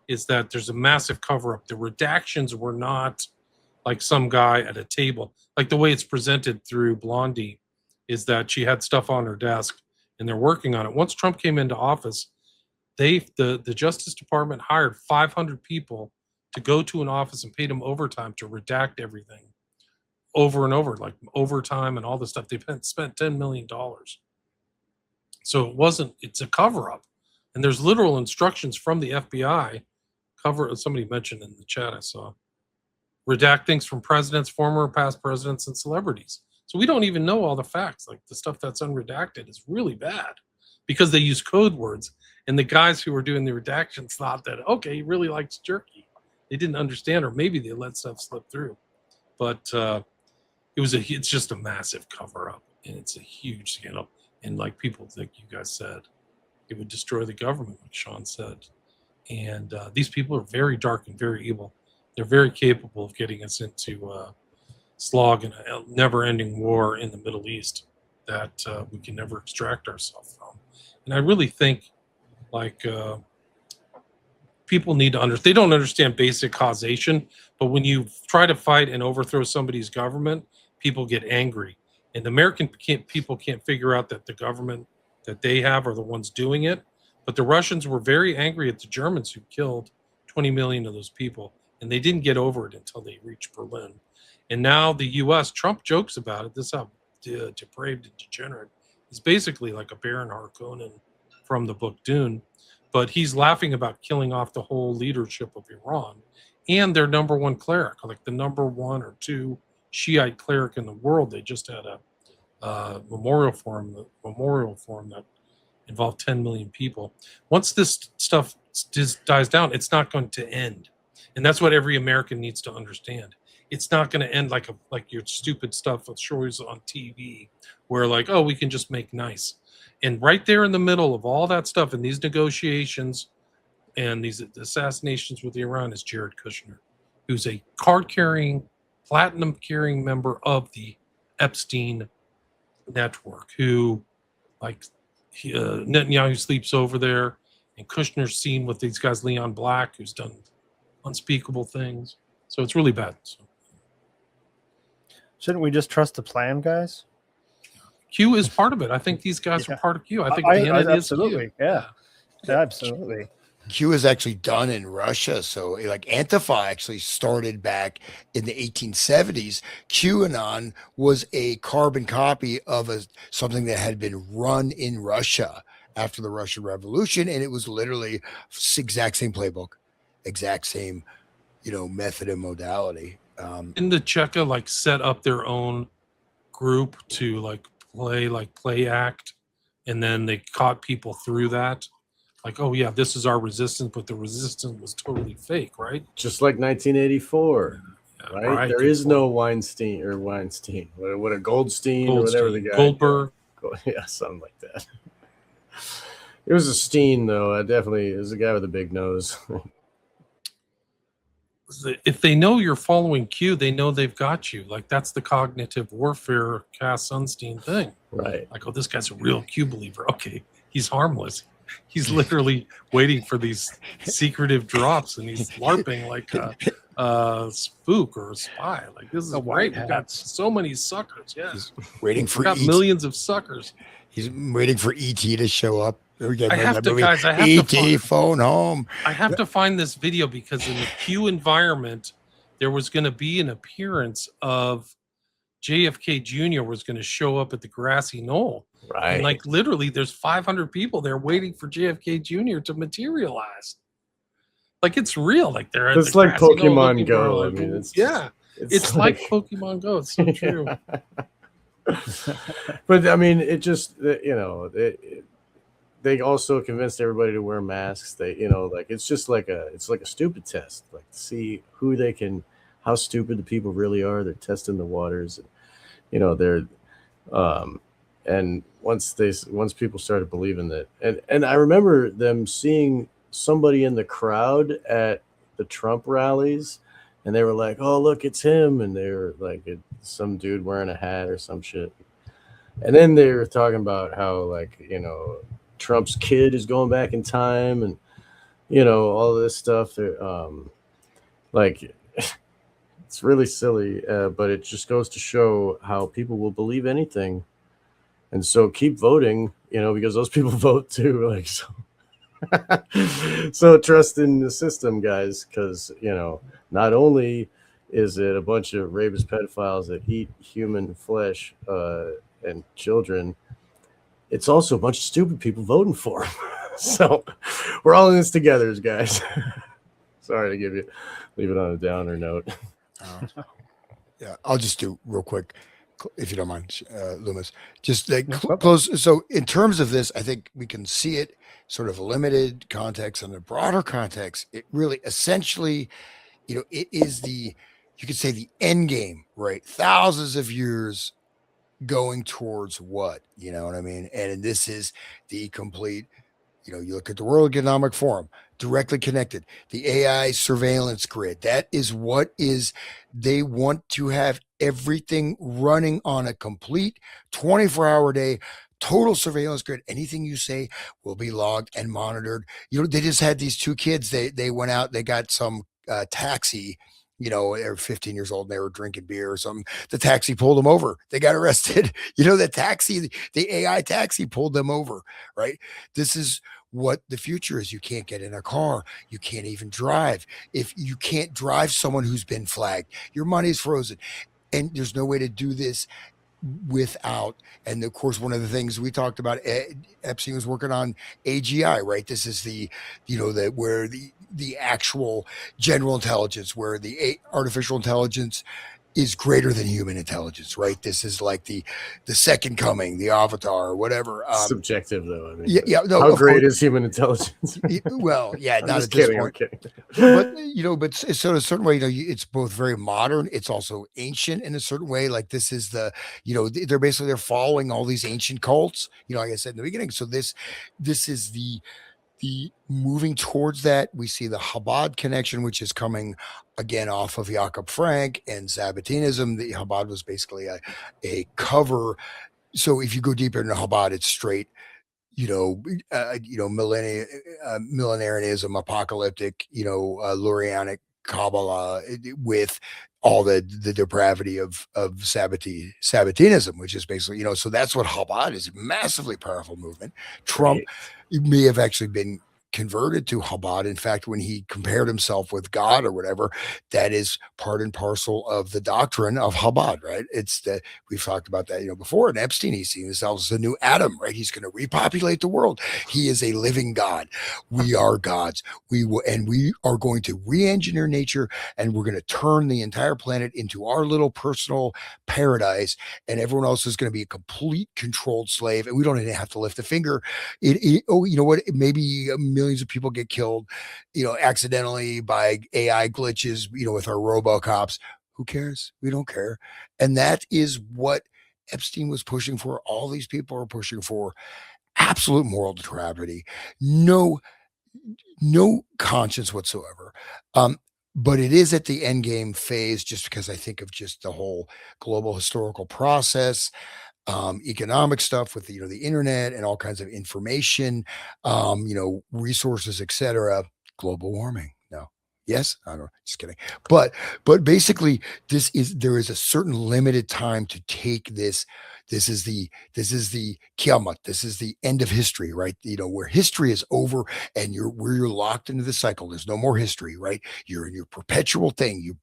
is that there's a massive cover-up. The redactions were not like some guy at a table. Like, the way it's presented through Blondie is that she had stuff on her desk and they're working on it. Once Trump came into office, the Justice Department hired 500 people to go to an office and paid them overtime to redact everything over and over, like overtime and all the stuff. They spent $10 million. So it's a cover-up. And there's literal instructions from the FBI. Somebody mentioned in the chat I saw, redact things from presidents, former or past presidents, and celebrities. So we don't even know all the facts. Like, the stuff that's unredacted is really bad because they use code words. And the guys who were doing the redactions thought that, okay, he really likes jerky. They didn't understand, or maybe they let stuff slip through. But it it's just a massive cover up, and it's a huge scandal. And like people, like you guys said, it would destroy the government, like Sean said. And these people are very dark and very evil. They're very capable of getting us into slog and a never-ending war in the Middle East that we can never extract ourselves from. And I really think, like, people need to understand. They don't understand basic causation, but when you try to fight and overthrow somebody's government, people get angry. And the American people can't figure out that the government that they have are the ones doing it. But the Russians were very angry at the Germans who killed 20 million of those people, and they didn't get over it until they reached Berlin. And now the U.S., Trump jokes about it. This is how depraved and degenerate. He's basically like a Baron Harkonnen from the book Dune, but he's laughing about killing off the whole leadership of Iran and their number one cleric, like the number 1 or 2 Shiite cleric in the world. They just had a memorial for him that involved 10 million people. Once this stuff dies down, it's not going to end. And that's what every American needs to understand. It's not going to end like your stupid stuff with shows on TV where like, oh, we can just make nice. And right there in the middle of all that stuff and these negotiations and these assassinations with Iran is Jared Kushner, who's a card-carrying, platinum-carrying member of the Epstein network, who, like, Netanyahu sleeps over there, and Kushner's seen with these guys, Leon Black, who's done unspeakable things. So it's really bad. So. Shouldn't we just trust the plan, guys? Q is part of it. I think these guys are part of Q. I think absolutely, is Q. Yeah, absolutely. Q is actually done in Russia. So like Antifa actually started back in the 1870s. QAnon was a carbon copy of something that had been run in Russia after the Russian Revolution. And it was literally exact same playbook, exact same, method and modality. Didn't the Cheka like set up their own group to play act, and then they caught people through that? Like, oh yeah, this is our resistance, but the resistance was totally fake, right? Just like 1984, right? There is no Weinstein. What a Goldstein or whatever the guy. Goldberg. Yeah, something like that. It was a Steen, though. It was a guy with a big nose. If they know you're following Q, they know they've got you. Like, that's the cognitive warfare Cass Sunstein thing. Right. Like, oh, this guy's a real Q believer. Okay, he's harmless. He's literally waiting for these secretive drops, and he's LARPing like a spook or a spy. Like, this is great. We've got so many suckers. Yeah. He's waiting for millions of suckers. He's waiting for ET to show up. I have to ET phone home. I have to find this video because in the Q environment, there was going to be an appearance of JFK Jr. was going to show up at the grassy knoll. Right. And like literally there's 500 people there waiting for JFK Jr. to materialize. Like, it's real. Like, they're it's like Pokemon Go. I mean, it's like Pokemon Go. It's so true. But I mean, it just, they also convinced everybody to wear masks. They, it's just like a stupid test, like to see how stupid the people really are. They're testing the waters, and they're, and once people started believing that, and I remember them seeing somebody in the crowd at the Trump rallies, and they were like, "Oh, look, it's him," and they were like, some dude wearing a hat or some shit, and then they were talking about how Trump's kid is going back in time, and all this stuff. It's really silly, but it just goes to show how people will believe anything, and so keep voting, because those people vote too. Like, so trust in the system, guys, because not only is it a bunch of rapist pedophiles that eat human flesh and children, it's also a bunch of stupid people voting for him. So we're all in this together, guys. Sorry to leave it on a downer note. Yeah, I'll just do real quick, if you don't mind, Luemas. Just close. So in terms of this, I think we can see it sort of limited context and a broader context. It really essentially, it is the you could say the end game, right? Thousands of years going towards what, you know what I mean? And this is the complete, you know, you look at the World Economic Forum, directly connected, the AI surveillance grid. That is what is, they want to have everything running on a complete 24-hour day, total surveillance grid. Anything you say will be logged and monitored. You know, they just had these two kids. They went out, they got some taxi. You know, they were 15 years old and they were drinking beer or something. The taxi pulled them over. They got arrested. You know, the AI taxi pulled them over, right? This is what the future is. You can't get in a car. You can't even drive. If you can't drive someone who's been flagged, your money's frozen. And there's no way to do this without, and of course, one of the things we talked about, Epstein was working on AGI, right? This is the, you know, that where the actual general intelligence, where the artificial intelligence is greater than human intelligence, right? This is like the second coming, the avatar, or whatever. Subjective, though. I mean, yeah, no, how great is human intelligence? Well, yeah, not at kidding, this point. But you know, but so in a certain way, you know, it's both very modern. It's also ancient in a certain way. Like this is the, you know, they're following all these ancient cults. You know, like I said in the beginning. So this is the moving towards that. We see the Chabad connection, which is coming again off of Jakob Frank and Sabbatinism. The Chabad was basically a cover. So if you go deeper into Chabad, it's straight, millenarianism, apocalyptic, Lurianic Kabbalah with all the depravity of Sabbatinism, which is basically, so that's what Chabad is. A massively powerful movement. Trump may have actually been converted to Chabad. In fact, when he compared himself with God or whatever, that is part and parcel of the doctrine of Chabad, right? It's that we've talked about that, before. And Epstein, he's seen himself as a new Adam, right? He's going to repopulate the world. He is a living God. We are gods. We are going to re-engineer nature, and we're going to turn the entire planet into our little personal paradise, and everyone else is going to be a complete controlled slave, and we don't even have to lift a finger. You know what? Maybe millions of people get killed, accidentally by AI glitches, with our RoboCops. Who cares? We don't care. And that is what Epstein was pushing for. All these people are pushing for absolute moral depravity, no conscience whatsoever. But it is at the end game phase, just because I think of just the whole global historical process, economic stuff with the internet and all kinds of information, resources, etc. Global warming. No. Yes, I don't know. Just kidding. But basically, there is a certain limited time to take this. This is the kiamat. This is the end of history, right? Where history is over and you're locked into the cycle. There's no more history, right? You're in your perpetual thing. You're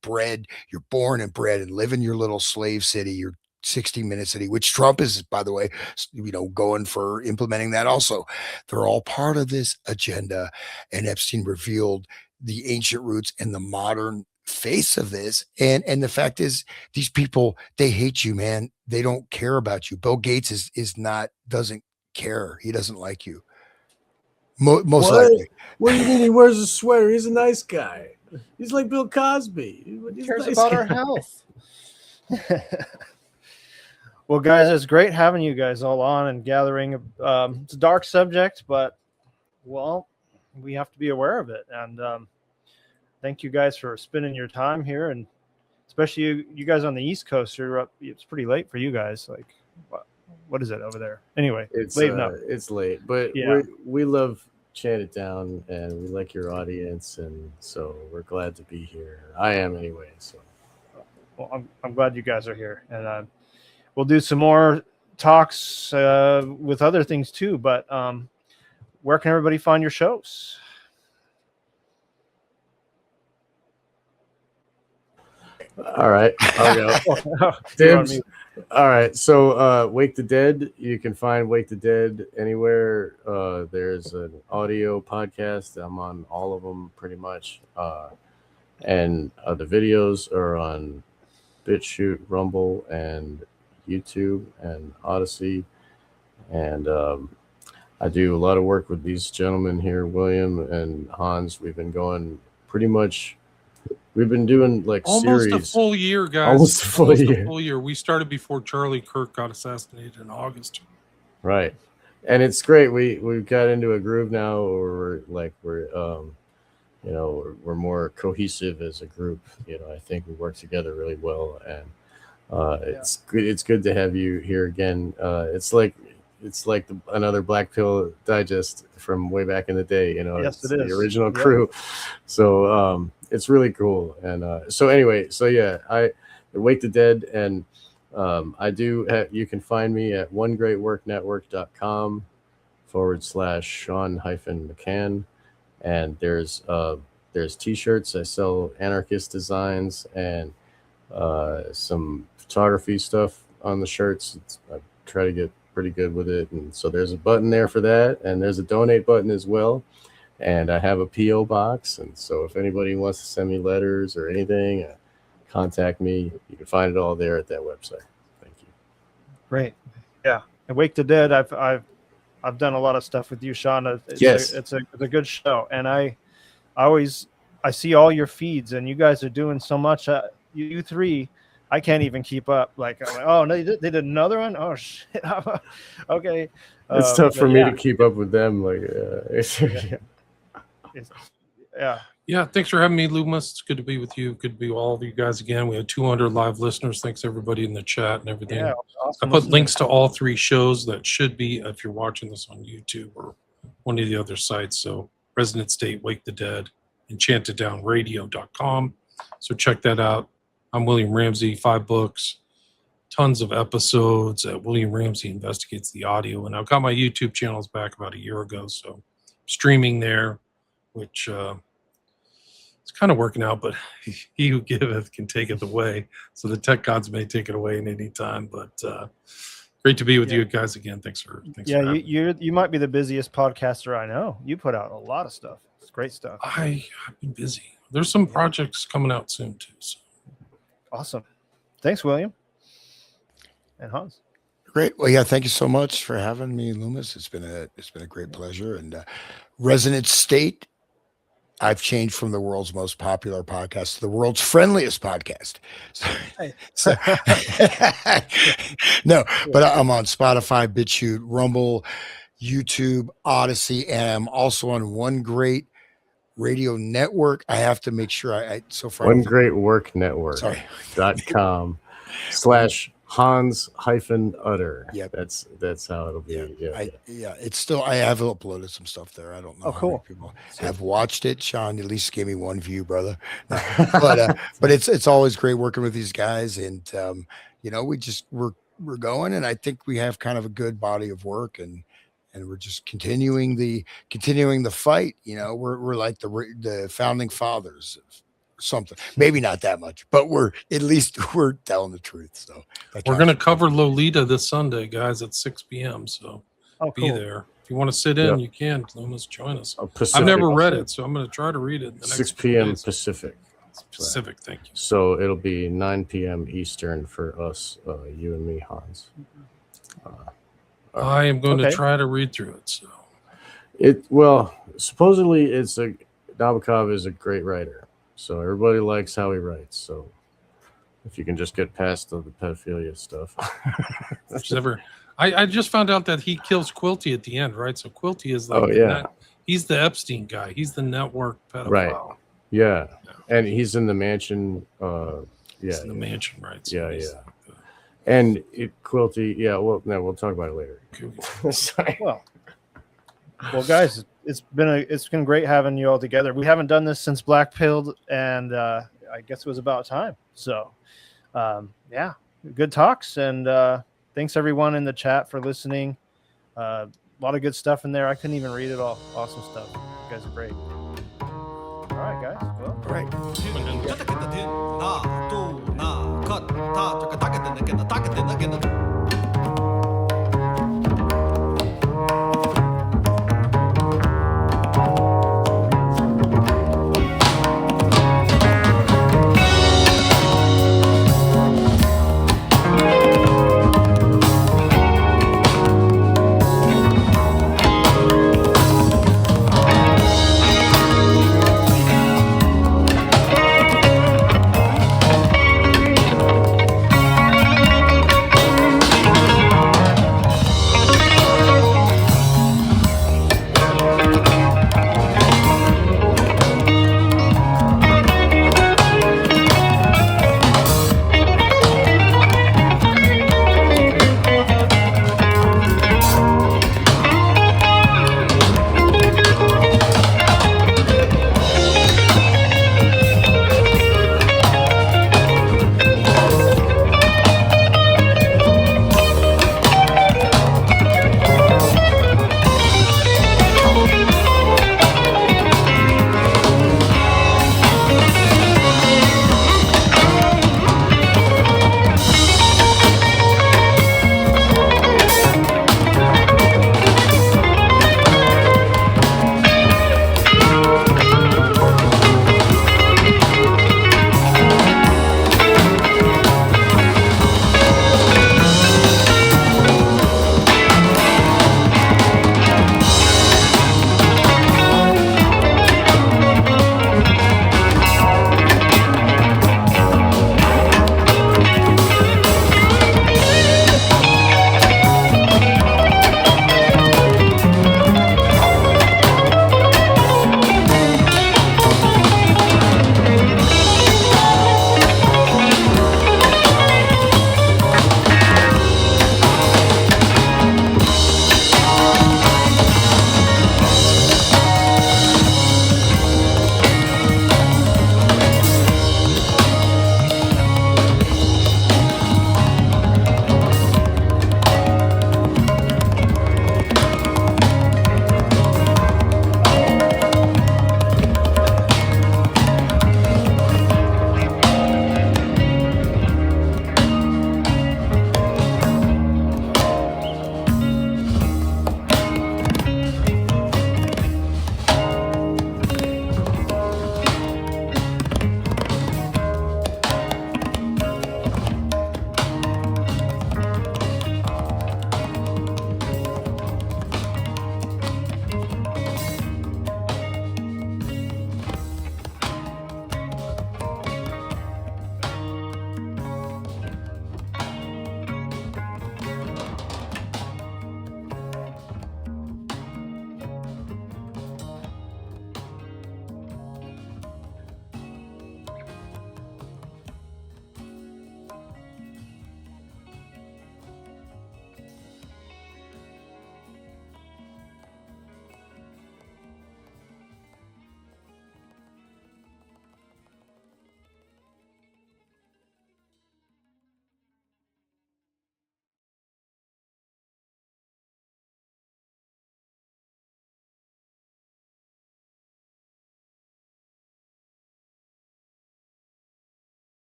born and bred and live in your little slave city, your 60-minute city, which Trump is, by the way, going for implementing that also. They're all part of this agenda. And Epstein revealed the ancient roots and the modern face of this. And the fact is, these people, they hate you, man. They don't care about you. Bill Gates doesn't care. He doesn't like you. Most likely. What do you mean he wears a sweater? He's a nice guy. He's like Bill Cosby. He cares about our health. Well, guys, it's great having you guys all on and gathering. It's a dark subject, but, well, we have to be aware of it. And thank you guys for spending your time here. And especially you guys on the East Coast, you're up. It's pretty late for you guys. Like, what is it over there? Anyway, it's late enough. It's late, but yeah, we love Chant It Down, and we like your audience, and so we're glad to be here. I am anyway. So, well, I'm glad you guys are here, and we'll do some more talks with other things too. But where can everybody find your shows? All right, I'll go. Dibs. All right, so Wake the Dead. You can find Wake the Dead anywhere. There's an audio podcast. I'm on all of them pretty much, and the videos are on BitChute, Rumble, and YouTube and Odyssey. And I do a lot of work with these gentlemen here, William and Hans. We've been going pretty much we've been doing like almost series. a full year, guys. Almost a full year. We started before Charlie Kirk got assassinated in August. Right, and it's great. We've got into a groove now, where we're we're more cohesive as a group. I think we work together really well, and it's good. It's good to have you here again. It's like another Black Pill Digest from way back in the day. Yes, it's it the is. original crew. So it's really cool. And so anyway, I Wake the Dead, and I do. You can find me at onegreatworknetwork.com/Sean-McCann, and there's t-shirts. I sell anarchist designs and some photography stuff on the shirts. I try to get pretty good with it, and so there's a button there for that, and there's a donate button as well, and I have a PO box, and so if anybody wants to send me letters or anything, contact me. You can find it all there at that website. Thank you. Great. Yeah, and Wake the Dead, I've done a lot of stuff with you, Sean. It's a good show, and I see all your feeds, and you guys are doing so much. You three, I can't even keep up. Like, I'm like, oh no, they did another one. Oh shit. Okay. It's tough for me to keep up with them. Like, yeah. Thanks for having me, Luemas. It's good to be with you. Good to be with all of you guys again. We had 200 live listeners. Thanks everybody in the chat and everything. Yeah, awesome. I put links to all 3 shows that should be, if you're watching this on YouTube or one of the other sites. So Resident State, Wake the Dead, EnchantedDownRadio.com. So check that out. I'm William Ramsey, 5 books, tons of episodes. William Ramsey Investigates the Audio. And I've got my YouTube channels back about a year ago. So streaming there, which it's kind of working out, but he who giveth can taketh away. So the tech gods may take it away at any time. But great to be with you guys again. Thanks for you might be the busiest podcaster I know. You put out a lot of stuff. It's great stuff. I've been busy. There's some projects coming out soon too. So. Awesome. Thanks, William. And Hans. Great. Well, yeah, thank you so much for having me, Luemas. It's been a great pleasure. And Resonant State, I've changed from the world's most popular podcast to the world's friendliest podcast. No, but I'm on Spotify, BitChute, Rumble, YouTube, Odyssey, and I'm also on One Great Radio Network. I have to make sure One Great Work Network. .com /Hans-Utter. Yeah, that's how it'll be. It's still, I have uploaded some stuff there. I don't know how many people have watched it. Sean at least gave me 1 view, brother. But it's always great working with these guys, and we're going, and I think we have kind of a good body of work, and we're just continuing the fight. We're like the founding fathers of something. Maybe not that much, but we're telling the truth. So we're going to cover Lolita this Sunday, guys, at 6 p.m. So be there. If you want to sit in, you can. Luemas, join us. I've never read it, so I'm going to try to read it. 6 p.m. Pacific. Pacific, thank you. So it'll be 9 p.m. Eastern for us, you and me, Hans. I am going to try to read through it. So supposedly Nabokov is a great writer. So everybody likes how he writes. So if you can just get past the pedophilia stuff. I just found out that he kills Quilty at the end, right? So Quilty is he's the Epstein guy. He's the network pedophile. Right. Yeah. And he's in the mansion. He's in the mansion, right? So And Quilty, we'll talk about it later. Sorry. Well, guys, it's been great having you all together. We haven't done this since Black Pilled, and I guess it was about time. So, good talks, and thanks everyone in the chat for listening. A lot of good stuff in there. I couldn't even read it all. Awesome stuff. You guys are great. All right, guys. Well, all right.